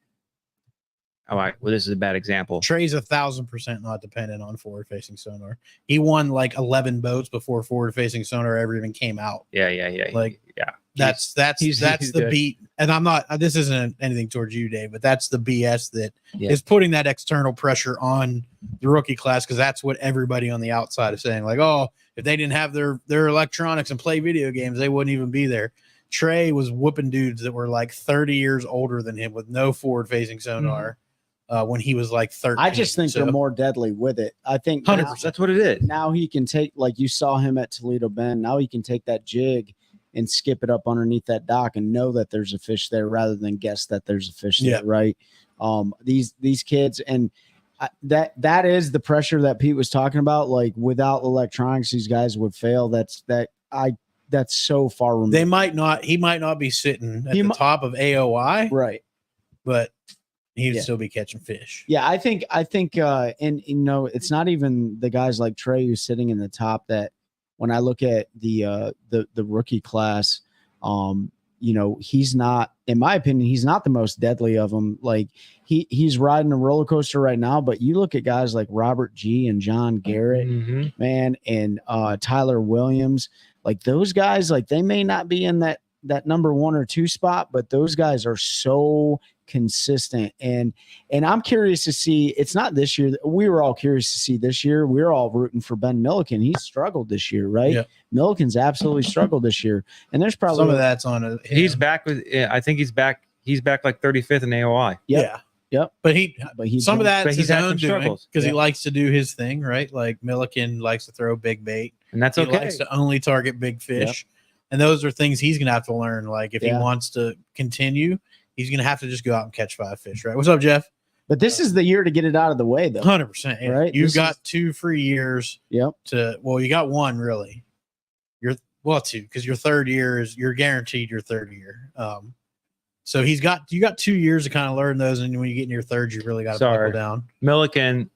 All right. Well, this is a bad example. Trey's 1,000% not dependent on forward-facing sonar. He won like 11 boats before forward-facing sonar ever even came out. Yeah. Like, yeah. That's the good. beat. And I'm not. This isn't anything towards you, Dave, but that's the BS that is putting that external pressure on the rookie class because that's what everybody on the outside is saying. Like, oh, if they didn't have their electronics and play video games, they wouldn't even be there. Trey was whooping dudes that were like 30 years older than him with no forward-facing sonar. When he was like 13. I just think they're more deadly with it. I think 100%. That's what it is. Now he can take, like you saw him at Toledo Bend. Now he can take that jig and skip it up underneath that dock and know that there's a fish there rather than guess that there's a fish there, right? These kids, and that is the pressure that Pete was talking about. Like without electronics, these guys would fail. That's so far removed. He might not be sitting at the top of AOI, right? But he'd still be catching fish. Yeah, I think, and you know, it's not even the guys like Trey who's sitting in the top. That when I look at the rookie class, you know, he's not, in my opinion, he's not the most deadly of them. Like he's riding a roller coaster right now. But you look at guys like Robert G and John Garrett, man, and Tyler Williams. Like those guys, like they may not be in that number 1 or 2 spot, but those guys are so consistent. And I'm curious to see, it's not this year. We were all curious to see this year. We're all rooting for Ben Milliken. He struggled this year, right? Yeah. Milliken's absolutely struggled this year. And there's probably some of that's on it. He's back with, I think he's back like 35th in AOI. Yeah. Yep. But some of that's his own doing because he likes to do his thing, right? Like Milliken likes to throw big bait. And that's he likes to only target big fish. Yep. And those are things he's going to have to learn. Like if he wants to continue, he's going to have to just go out and catch 5 fish, right? What's up, Jeff? But this is the year to get it out of the way, though. 100%. Yeah. Right? You've got 2 free years. Yep. You got 1 really. 2 because your third year you're guaranteed your third year. So you got 2 years to kind of learn those, and when you get in your third, you really got to buckle down. Milliken,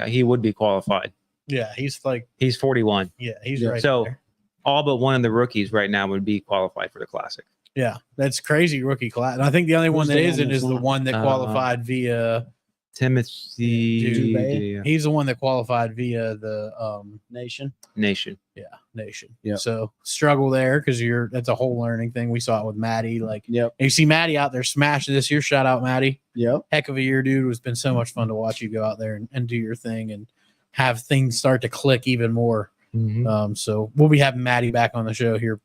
he would be qualified. Yeah, he's 41. Yeah, he's right. So there. All but one of the rookies right now would be qualified for the Classic. Yeah, that's crazy rookie class. And I think the only one that isn't is the one that qualified via Timothy. He's the one that qualified via the Nation. Yeah, Nation. Yeah. So struggle there because that's a whole learning thing. We saw it with Maddie. Like, yep. You see Maddie out there smashing this year. Shout out Maddie. Yep. Heck of a year, dude. It's been so much fun to watch you go out there and do your thing and have things start to click even more. Mm-hmm. So we'll be having Maddie back on the show here.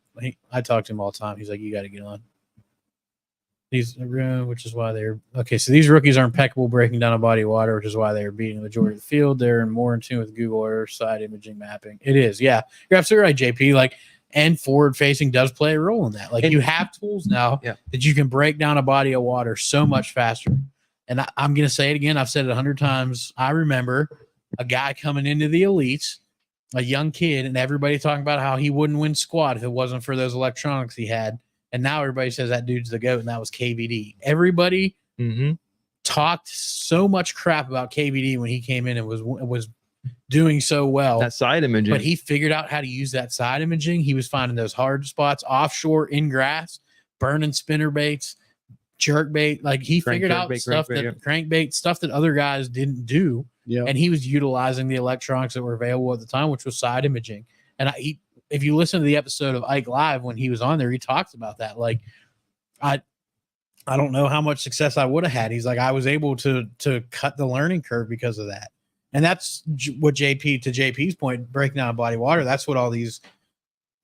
I talk to him all the time. He's like, you got to get on. Which is why they're okay. So these rookies are impeccable breaking down a body of water, which is why they're beating the majority of the field. They're more in tune with Google Earth side imaging mapping. It is, yeah, you're absolutely right, JP. Like, and forward facing does play a role in that. Like, you have tools now that you can break down a body of water so much faster. And I'm gonna say it again. I've said it 100 times. I remember a guy coming into the elites, a young kid, and everybody talking about how he wouldn't win squat if it wasn't for those electronics he had. And now everybody says that dude's the GOAT, and that was KVD. Everybody talked so much crap about KVD when he came in and was doing so well. That side imaging. But he figured out how to use that side imaging. He was finding those hard spots offshore in grass, burning spinner baits, jerk bait. Like he figured out stuff crankbait, stuff that other guys didn't do. Yeah. And he was utilizing the electronics that were available at the time, which was side imaging. And if you listen to the episode of Ike Live when he was on there, he talks about that. Like, I don't know how much success I would have had. He's like, I was able to cut the learning curve because of that. And that's what to JP's point, breaking down body water. That's what all these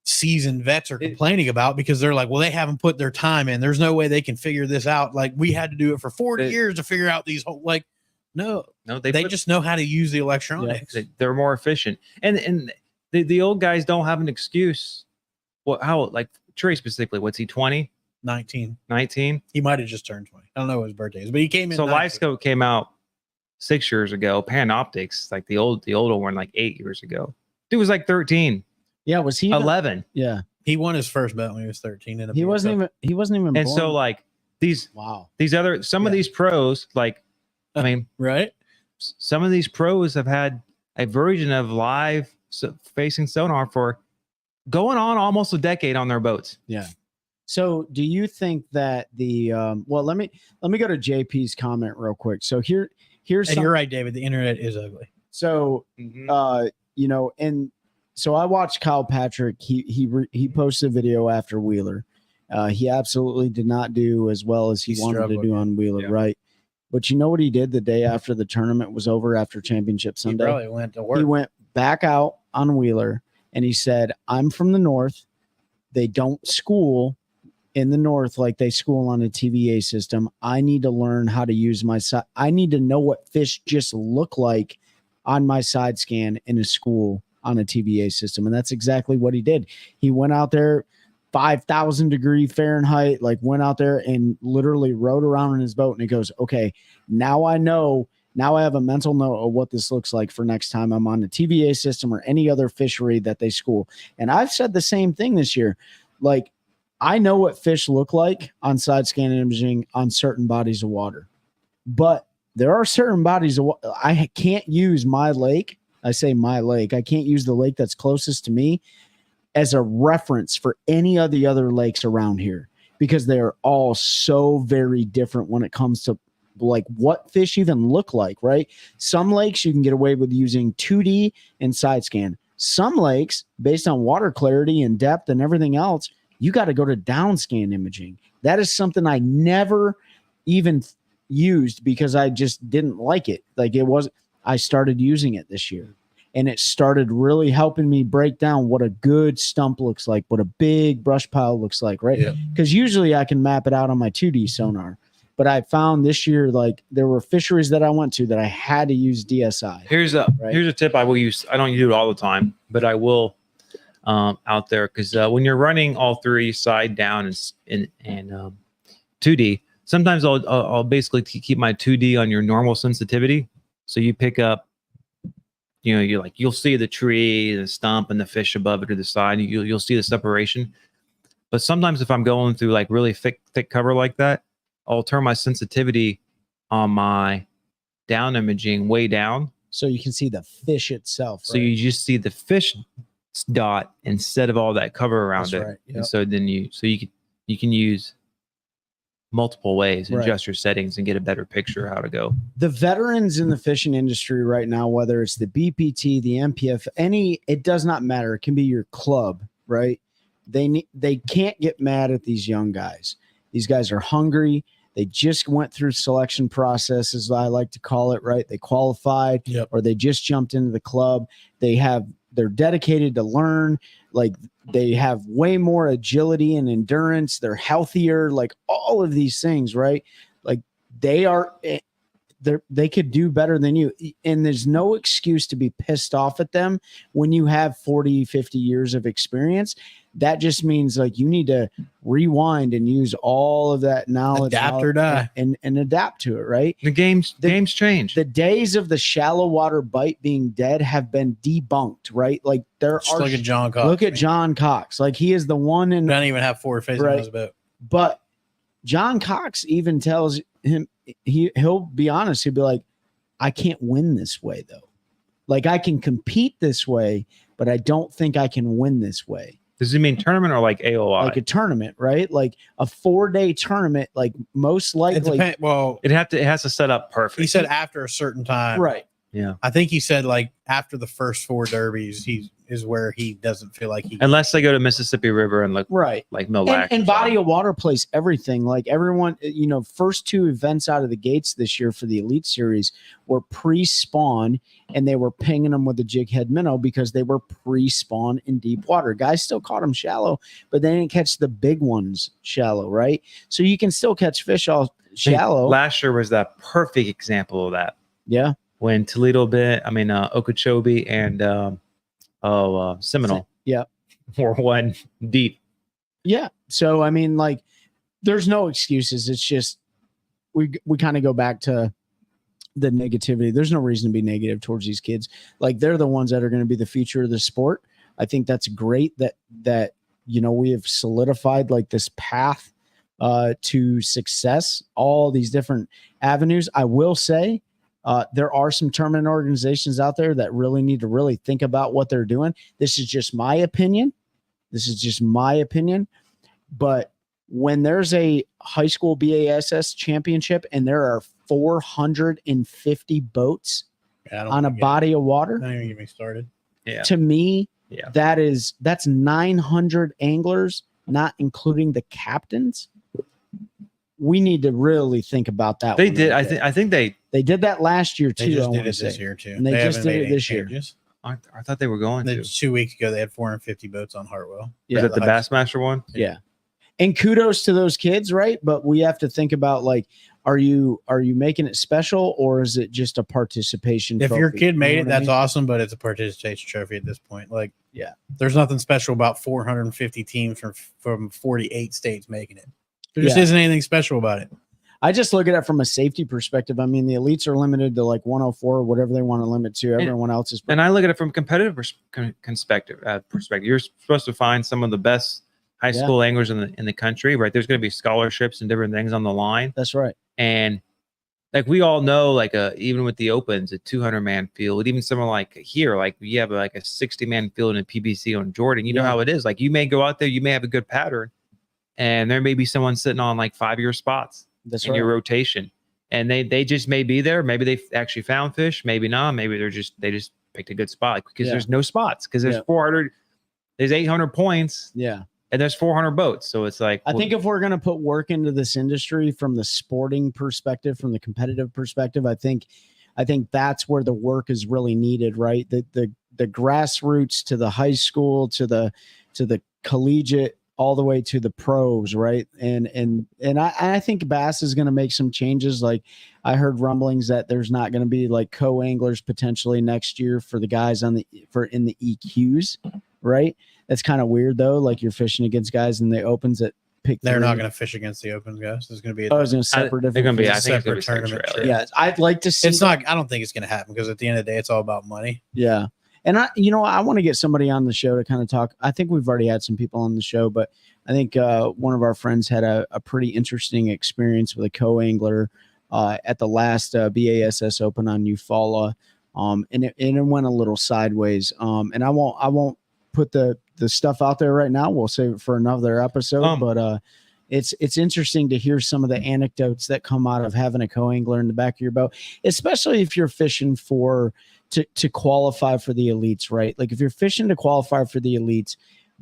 seasoned vets are complaining about because they're like, well, they haven't put their time in. There's no way they can figure this out. Like, we had to do it for 40 years to figure out these whole, like, no, they just know how to use the electronics. Yeah, they're more efficient. And the old guys don't have an excuse. Like Trey specifically, what's he, 20? 19. He might have just turned 20. I don't know what his birthday is, but he came in. So LiveScope came out 6 years ago. Panoptics, like the older one, like 8 years ago. Dude was like 13. Yeah, was he 11? Yeah. He won his first bet when he was 13. He wasn't even And born. so like these some of these pros, like, I mean, right? Some of these pros have had a version of live facing sonar for going on almost a decade on their boats. Yeah. So do you think that the well, let me go to JP's comment real quick. So here's and you're right, David. The internet is ugly. So you know, and so I watched Kyle Patrick. He posted a video after Wheeler. He absolutely did not do as well as he wanted to do on Wheeler, right? But you know what he did the day after the tournament was over, after Championship Sunday? He probably went to work. He went back out on Wheeler and he said, I'm from the North. They don't school in the North like they school on a TVA system. I need to learn how to use my side. I need to know what fish just look like on my side scan in a school on a TVA system. And that's exactly what he did. He went out there, 5,000 degree Fahrenheit, like went out there and literally rode around in his boat. And he goes, okay, now I know, now I have a mental note of what this looks like for next time I'm on the TVA system or any other fishery that they school. And I've said the same thing this year. Like, I know what fish look like on side scan imaging on certain bodies of water, but there are certain bodies of water. I can't use my lake. I say my lake. I can't use the lake that's closest to me as a reference for any of the other lakes around here, because they're all so very different when it comes to like what fish even look like, right? Some lakes you can get away with using 2D and side scan. Some lakes, based on water clarity and depth and everything else, you got to go to down scan imaging. That is something I never even used because I just didn't like it. Like it was, I started using it this year. And it started really helping me break down what a good stump looks like, what a big brush pile looks like, right? Because usually I can map it out on my 2D sonar. But I found this year, like there were fisheries that I went to that I had to use DSI. Here's a tip I will use. I don't do it all the time, but I will out there, because when you're running all three, side, down, and 2D, sometimes I'll basically keep my 2D on your normal sensitivity. So you pick up, you know, you'll see the tree, the stump, and the fish above it or the side. You'll see the separation. But sometimes if I'm going through like really thick cover like that, I'll turn my sensitivity on my down imaging way down, so you can see the fish itself. So you just see the fish dot instead of all that cover around it. Right. Yep. And so then you can use multiple ways, adjust your settings, and get a better picture how to go. The veterans in the fishing industry right now, whether it's the BPT, the MPF, it does not matter. It can be your club, right? They can't get mad at these young guys. These guys are hungry. They just went through selection processes, I like to call it, right? They qualified, or they just jumped into the club. They're dedicated to learn. Like they have way more agility and endurance. They're healthier, like all of these things, right? Like they could do better than you. And there's no excuse to be pissed off at them when you have 40, 50 years of experience. That just means like you need to rewind and use all of that knowledge, adapt or die, and adapt to it, right? The games change. The days of the shallow water bite being dead have been debunked, right? Like look at John Cox. Look at John Cox. Like he is the one in. Don't even have forward facing on his boat. But John Cox even tells him he'll be honest. He'll be like, I can't win this way though. Like I can compete this way, but I don't think I can win this way. Does he mean tournament or like AOI? Like a tournament, right? Like a 4-day tournament, like most likely. It has to set up perfect. He said after a certain time. Right. Yeah. I think he said like after the first 4 derbies, he is where he doesn't feel like he. Unless they go to Mississippi River and look like Mille Lacs. And body of water plays everything. Like everyone, you know, first 2 events out of the gates this year for the Elite Series were pre-spawn, and they were pinging them with a jig head minnow because they were pre-spawn in deep water. Guys still caught them shallow, but they didn't catch the big ones shallow, right? So you can still catch fish all shallow. Last year was that perfect example of that. Yeah. When Okeechobee and Seminole. Yeah. Or one deep. Yeah. So, I mean, like, there's no excuses. It's just we kind of go back to the negativity. There's no reason to be negative towards these kids. Like, they're the ones that are going to be the future of the sport. I think that's great that you know, we have solidified like this path to success, all these different avenues. I will say there are some tournament organizations out there that really need to really think about what they're doing. This is just my opinion. But when there's a high school BASS championship and there are 450 boats on a body of water, Don't even get me started. Yeah. to me, that's 900 anglers, not including the captains. We need to really think about that. They did. I think they did that last year too. They just I did want it to this say. year too. And they just haven't did made it any this year. changes. I thought they were going to. 2 weeks ago, they had 450 boats on Hartwell. Yeah. Is it the Bassmaster one? Yeah. And kudos to those kids, right? But we have to think about, like, are you making it special, or is it just a participation If trophy? your kid made You know it, what I that's mean? awesome, but it's a participation trophy at this point. Like, Yeah. there's nothing special about 450 teams from 48 states making it. There just Yeah. isn't anything special about it. I just look at it from a safety perspective. I mean, the elites are limited to like 104 or whatever they want to limit to. Everyone else is. And I look at it from competitive perspective. You're supposed to find some of the best high school anglers in the country, right? There's going to be scholarships and different things on the line. That's right. And like we all know, like even with the opens, a 200-man field, even somewhere like here, like you have like a 60-man field in a PBC on Jordan. You know how it is. Like you may go out there, you may have a good pattern, and there may be someone sitting on like 5-year spots in your rotation, and they just may be there. Maybe they actually found fish, maybe not. Maybe they just picked a good spot because there's no spots because there's 400, there's 800 points. Yeah. And there's 400 boats. So it's like, I think if we're going to put work into this industry from the sporting perspective, from the competitive perspective, I think that's where the work is really needed, right? The grassroots to the high school, to the collegiate, all the way to the pros, right? And I think Bass is going to make some changes. Like I heard rumblings that there's not going to be like co-anglers potentially next year for the guys in the EQs, right? That's kind of weird though. Like you're fishing against guys in the opens that pick. They're not going to fish against the opens, guys. There's going to be it's a separate. They're going to be. I think separate it's going to be tournament. separate. Yeah, I'd like to see. It's not. I don't think it's going to happen because at the end of the day, it's all about money. Yeah. And I want to get somebody on the show to kind of talk. I think we've already had some people on the show, but I think one of our friends had a pretty interesting experience with a co-angler at the last BASS Open on Eufaula. And it went a little sideways. And I won't put the stuff out there right now. We'll save it for another episode, but it's interesting to hear some of the anecdotes that come out of having a co-angler in the back of your boat, especially if you're fishing to qualify for the elites, right? Like if you're fishing to qualify for the elites,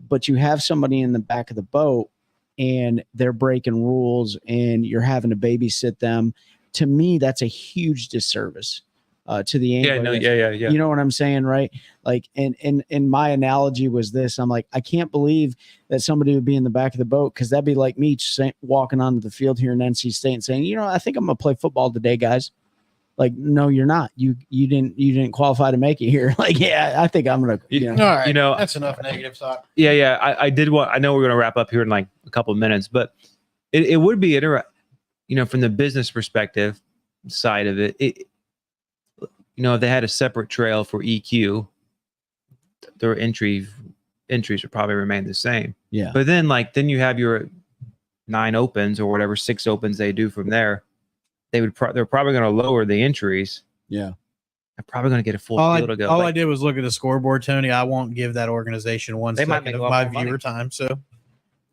but you have somebody in the back of the boat and they're breaking rules and you're having to babysit them, to me, that's a huge disservice to the angler. Yeah. You know what I'm saying, right? Like, and my analogy was this. I'm like, I can't believe that somebody would be in the back of the boat, because that'd be like me walking onto the field here in NC State and saying, I think I'm gonna play football today, guys. Like, no, you're not. You didn't qualify to make it here. Like, yeah, I think I'm gonna. All right, that's enough negative talk. Yeah. I did what I know we're gonna wrap up here in like a couple of minutes, but it would be interesting, from the business perspective side of it. If they had a separate trail for EQ, their entries would probably remain the same. Yeah. But then you have your 9 opens or whatever 6 opens they do from there. They're probably going to lower the entries. Yeah. They're probably going to get a full field to go. All I did was look at the scoreboard, Tony. I won't give that organization one They might second make of a lot my more money. viewer time. So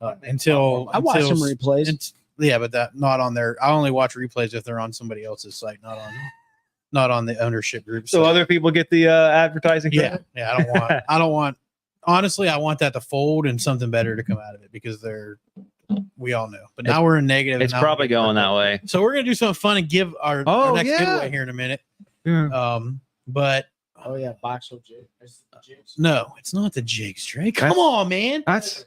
until I watch some replays. Yeah, but that not on their. I only watch replays if they're on somebody else's site, not on the ownership group. So other people get the advertising. Yeah. I don't want. Honestly, I want that to fold and something better to come out of it, because we all know. But now we're in negative. It's probably going that way. So we're gonna do something fun and give our next giveaway here in a minute. Yeah. But box of jigs. no, it's not the jigs, Trey. Come on, man. That's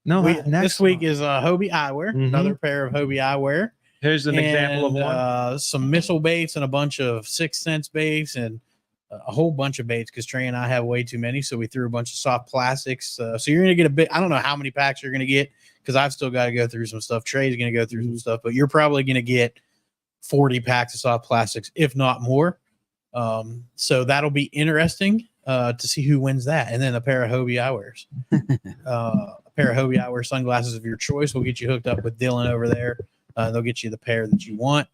this week is Hobie Eyewear, another pair of Hobie Eyewear. Here's an example of one. Some missile baits and a bunch of 6 cents baits and a whole bunch of baits, because Trey and I have way too many. So we threw a bunch of soft plastics. So you're going to get a bit. I don't know how many packs you're going to get, because I've still got to go through some stuff. Trey's going to go through some stuff, but you're probably going to get 40 packs of soft plastics, if not more. So that'll be interesting to see who wins that. And then a pair of Hobie Eyewears. A pair of Hobie eyewear sunglasses of your choice. We'll get you hooked up with Dylan over there. They'll get you the pair that you want.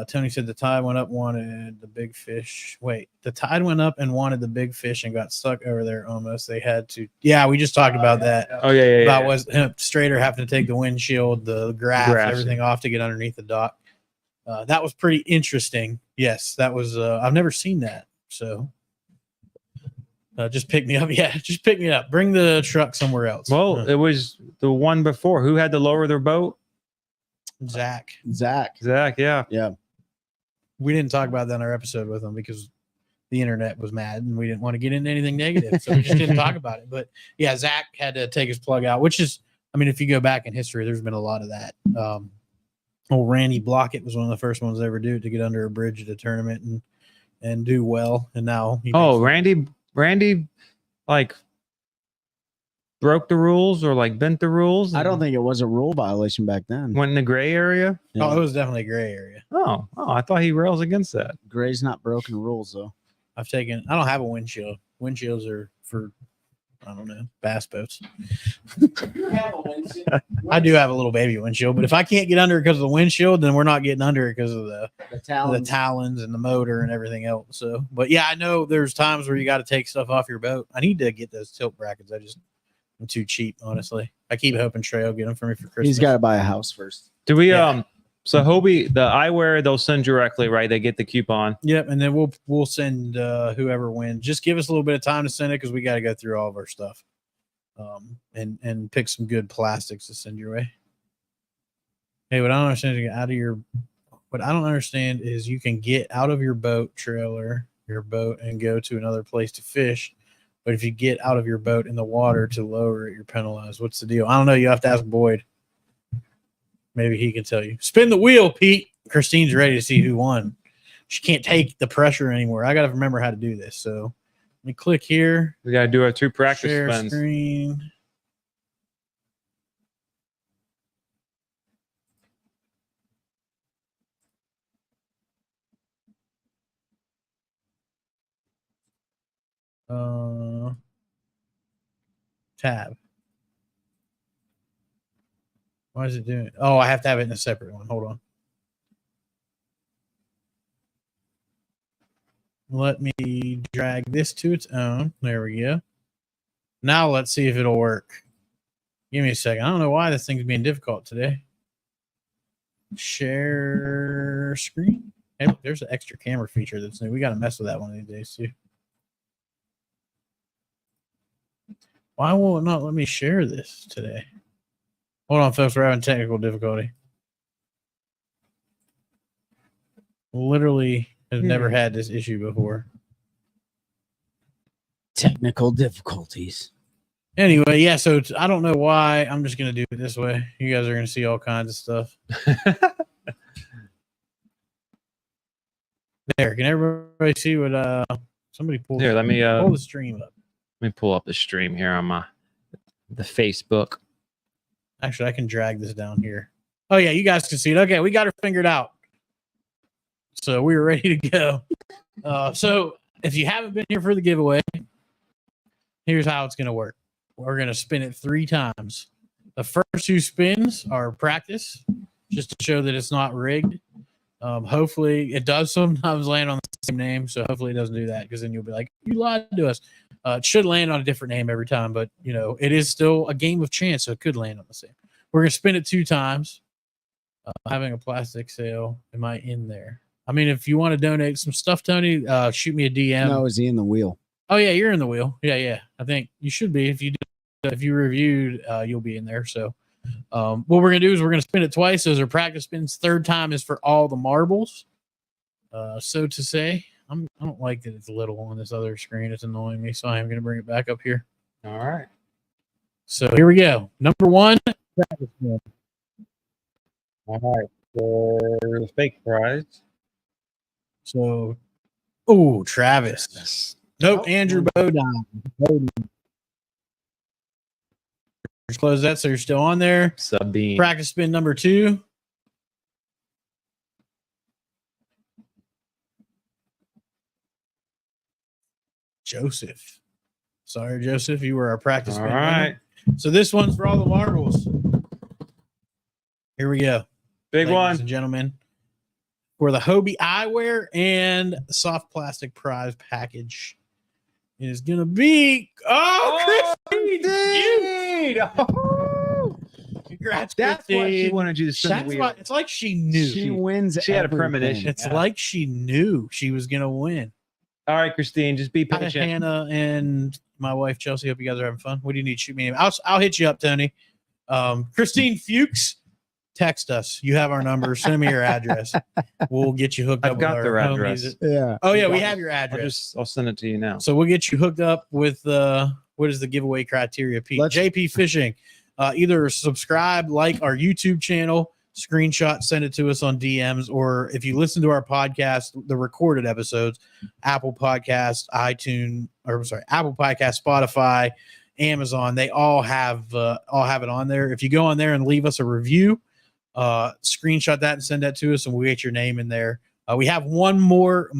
Tony said the tide went up, wanted the big fish. Wait, the tide went up and wanted the big fish and got stuck over there almost. They had to. Yeah, we just talked about that. Oh, yeah. About was Strader having to take the windshield, the grass, everything off to get underneath the dock. That was pretty interesting. Yes, that was. I've never seen that. So just pick me up. Yeah, just pick me up. Bring the truck somewhere else. Well, it was the one before. Who had to lower their boat? Zach. Yeah. We didn't talk about that in our episode with him because the internet was mad and we didn't want to get into anything negative. So we just didn't talk about it. But yeah, Zach had to take his plug out, which is, I mean, if you go back in history, there's been a lot of that. Old Randy Blockett was one of the first ones to ever do it, to get under a bridge at a tournament and do well. And now, Randy, like, broke the rules or like bent the rules. I don't think it was a rule violation back then. Went in the gray area. Yeah. Oh, it was definitely a gray area. Oh, I thought he rails against that. Gray's not broken rules though. I don't have a windshield. Windshields are for, I don't know, bass boats. I do have a little baby windshield, but if I can't get under it because of the windshield, then we're not getting under it because of the talons and the motor and everything else. So, but yeah, I know there's times where you got to take stuff off your boat. I need to get those tilt brackets. I'm too cheap, honestly. I keep hoping Trey will get them for me for Christmas. He's got to buy a house first. Do we so Hobie, the eyewear, they'll send directly, right? They get the coupon. Yep, and then we'll send whoever wins. Just give us a little bit of time to send it because we got to go through all of our stuff. And pick some good plastics to send your way. Hey, what I don't understand is you can get out of your boat trailer, your boat, and go to another place to fish. But if you get out of your boat in the water to lower it, you're penalized. What's the deal? I don't know. You have to ask Boyd. Maybe he can tell you. Spin the wheel, Pete. Christine's ready to see who won. She can't take the pressure anymore. I got to remember how to do this. So let me click here. We got to do our 2 practice share spins. Screen. Tab. Why is it doing it? Oh, I have to have it in a separate one. Hold on. Let me drag this to its own. There we go. Now let's see if it'll work. Give me a second. I don't know why this thing's being difficult today. Share screen. Hey, look, there's an extra camera feature that's new. We got to mess with that one of these days too. Why will it not let me share this today? Hold on, folks. We're having technical difficulty. Literally have never had this issue before. Technical difficulties. Anyway, yeah, so I don't know why. I'm just going to do it this way. You guys are going to see all kinds of stuff. There. Can everybody see what somebody pulled? Here, let me pull the stream up. Let me pull up the stream here on the Facebook. Actually, I can drag this down here. Oh, yeah, you guys can see it. Okay, we got her figured out. So we were ready to go. So if you haven't been here for the giveaway, here's how it's going to work. We're going to spin it 3 times. The first 2 spins are practice, just to show that it's not rigged. Hopefully, it does sometimes land on the same name, so hopefully it doesn't do that, because then you'll be like, you lied to us. It should land on a different name every time, but, you know, it is still a game of chance, so it could land on the same. We're going to spin it 2 times. Having a plastic sale, am I in there? I mean, if you want to donate some stuff, Tony, shoot me a DM. No, is he in the wheel? Oh, yeah, you're in the wheel. Yeah. I think you should be. If you reviewed, you'll be in there. So what we're going to do is we're going to spin it twice. Those are practice spins. 3rd time is for all the marbles. So to say, I don't like that it's little on this other screen. It's annoying me. So I'm going to bring it back up here. All right. So here we go. Number 1. Practice spin. All right. For the fake prize. So, Travis. Nope, Andrew Bodine. Just close that so you're still on there. Sabine. Practice spin number 2. Joseph. Sorry, Joseph. You were our practice spin. All right. So this one's for all the marbles. Here we go. Big Ladies one. and gentlemen. For the Hobie eyewear and soft plastic prize package is going to be... Christine! Congrats, That's why she Christine. wanted you to spin the wheel. It's like she knew. She wins. She had a everything. premonition. It's like she knew she was going to win. All right, Christine, just be Hi, patient. Hannah and my wife, Chelsea. Hope you guys are having fun. What do you need? Shoot me. I'll hit you up, Tony. Christine Fuchs, text us. You have our number. Send me your address. We'll get you hooked up. I've got with their our address. homies. Yeah. Oh yeah, we have your address. I'll send it to you now. So we'll get you hooked up with what is the giveaway criteria, Pete? JP Fishing. Either subscribe, like our YouTube channel, screenshot, send it to us on DMs, or if you listen to our podcast, the recorded episodes, Apple Podcast, Apple Podcast, Spotify, Amazon, they all have it on there. If you go on there and leave us a review, screenshot that and send that to us, and we'll get your name in there. We have one more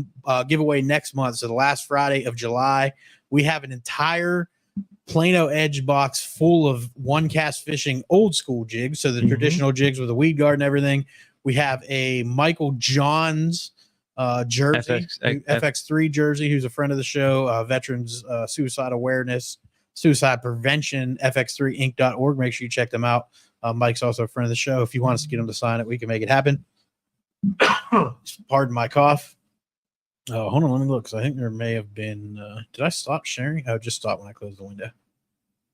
giveaway next month. So the last Friday of July, we have an entire Plano Edge box full of One Cast Fishing old school jigs. So the traditional jigs with the weed guard and everything. We have a Michael Johns jersey, FX3 jersey, who's a friend of the show, Veterans Suicide Awareness, Suicide Prevention, fx3inc.org. Make sure you check them out. Mike's also a friend of the show. If you want us to get him to sign it, we can make it happen. Pardon my cough. Oh, hold on, let me look. So I think there may have been. Did I stop sharing? Oh, just stop when I closed the window.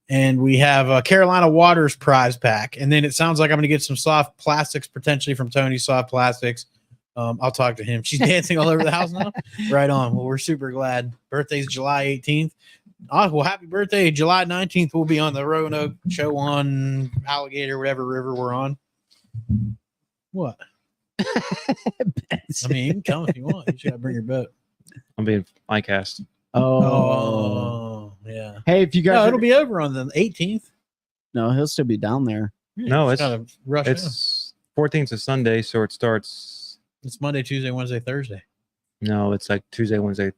And we have a Carolina Waters prize pack. And then it sounds like I'm going to get some soft plastics potentially from Tony Soft Plastics. I'll talk to him. She's dancing all over the house now. Right on. Well, we're super glad. Birthday's July 18th. Oh, well, happy birthday. July 19th, we'll be on the Roanoke show on Alligator, whatever river we're on. What? I mean, you can come if you want. You just got to bring your boat. I'm being iCast. Oh, yeah. Hey, if you guys, No, it'll be over on the 18th. no, he'll still be down there. Yeah, No, just gotta rush in. it's 14th is Sunday, so it starts. It's Monday, Tuesday, Wednesday, Thursday. No, it's like Tuesday, Wednesday.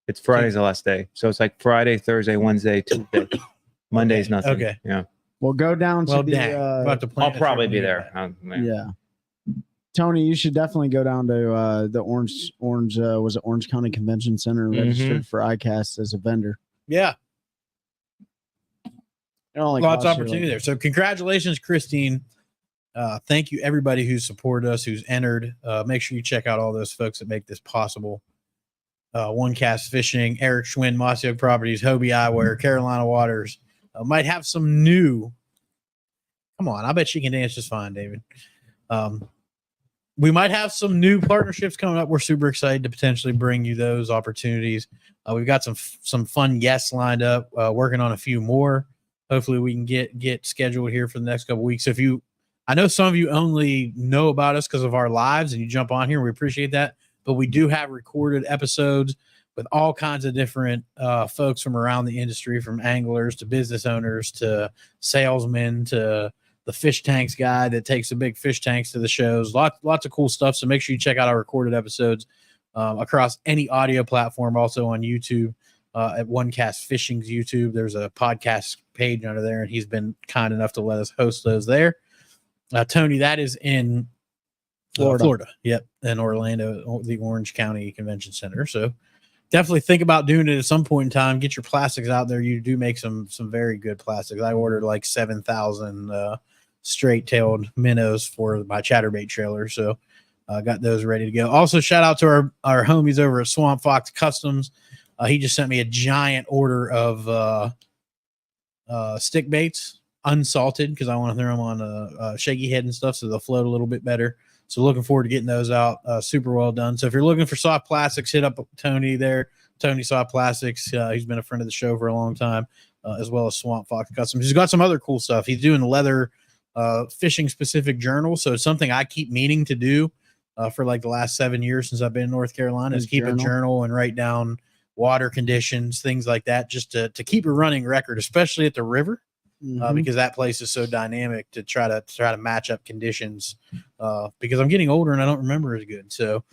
It's Friday's the last day, so it's like Friday, Thursday, Wednesday, Tuesday. Monday's nothing. Okay. Yeah. We'll go down to Well, the. dang. About to plan I'll a probably trip be when we there. get back. Yeah. Tony, you should definitely go down to the Orange was it Orange County Convention Center and registered for ICAST as a vendor. Yeah. It only Lots of costs you opportunity there. So congratulations, Christine. Thank you, everybody who's supported us, who's entered. Make sure you check out all those folks that make this possible. One Cast Fishing, Eric Schwinn, Mossy Oak Properties, Hobie Eyewear, Carolina Waters. Might have some new. Come on, I bet she can dance just fine, David. We might have some new partnerships coming up. We're super excited to potentially bring you those opportunities. We've got some fun guests lined up, working on a few more. Hopefully we can get scheduled here for the next couple weeks. So I know some of you only know about us because of our lives and you jump on here. We appreciate that. But we do have recorded episodes with all kinds of different folks from around the industry, from anglers to business owners to salesmen to the fish tanks guy that takes the big fish tanks to the shows. Lots of cool stuff. So make sure you check out our recorded episodes across any audio platform, also on YouTube at One Cast Fishing's YouTube. There's a podcast page under there, and he's been kind enough to let us host those there. Tony, that is in Florida. Yep. In Orlando, the Orange County Convention Center. So definitely think about doing it at some point in time. Get your plastics out there. You do make some very good plastics. I ordered like 7,000 straight-tailed minnows for my chatterbait trailer. So I got those ready to go. Also, shout out to our homies over at Swamp Fox Customs. He just sent me a giant order of stick baits, unsalted, because I want to throw them on a shaky head and stuff so they'll float a little bit better. So looking forward to getting those out. Super well done. So if you're looking for soft plastics, hit up Tony there. Tony Soft Plastics. He's been a friend of the show for a long time, as well as Swamp Fox Customs. He's got some other cool stuff. He's doing leather fishing specific journals. So it's something I keep meaning to do for like the last 7 years since I've been in North Carolina, is keep a journal and write down water conditions, things like that, just to keep a running record, especially at the river. because that place is so dynamic to try to match up conditions. Because I'm getting older and I don't remember as good. So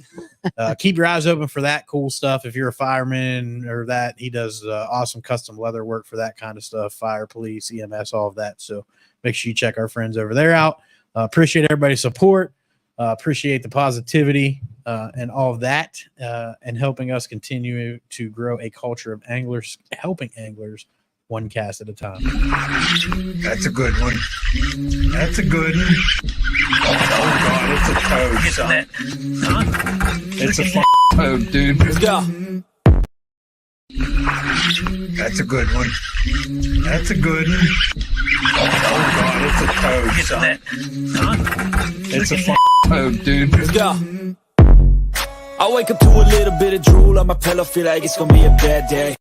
keep your eyes open for that cool stuff. If you're a fireman or that, he does awesome custom leather work for that kind of stuff. Fire, police, EMS, all of that. So make sure you check our friends over there out. Appreciate everybody's support. Appreciate the positivity and all of that, and helping us continue to grow a culture of anglers, helping anglers one cast at a time. That's a good one. That's a good one. Oh God, it's a toad, son. It's a toad, dude. Let's go. That's a good one. That's a good one. Oh God, it's a toad, son. It's a toad, dude. Let's go. I wake up to a little bit of drool on my pillow, feel like it's gonna be a bad day.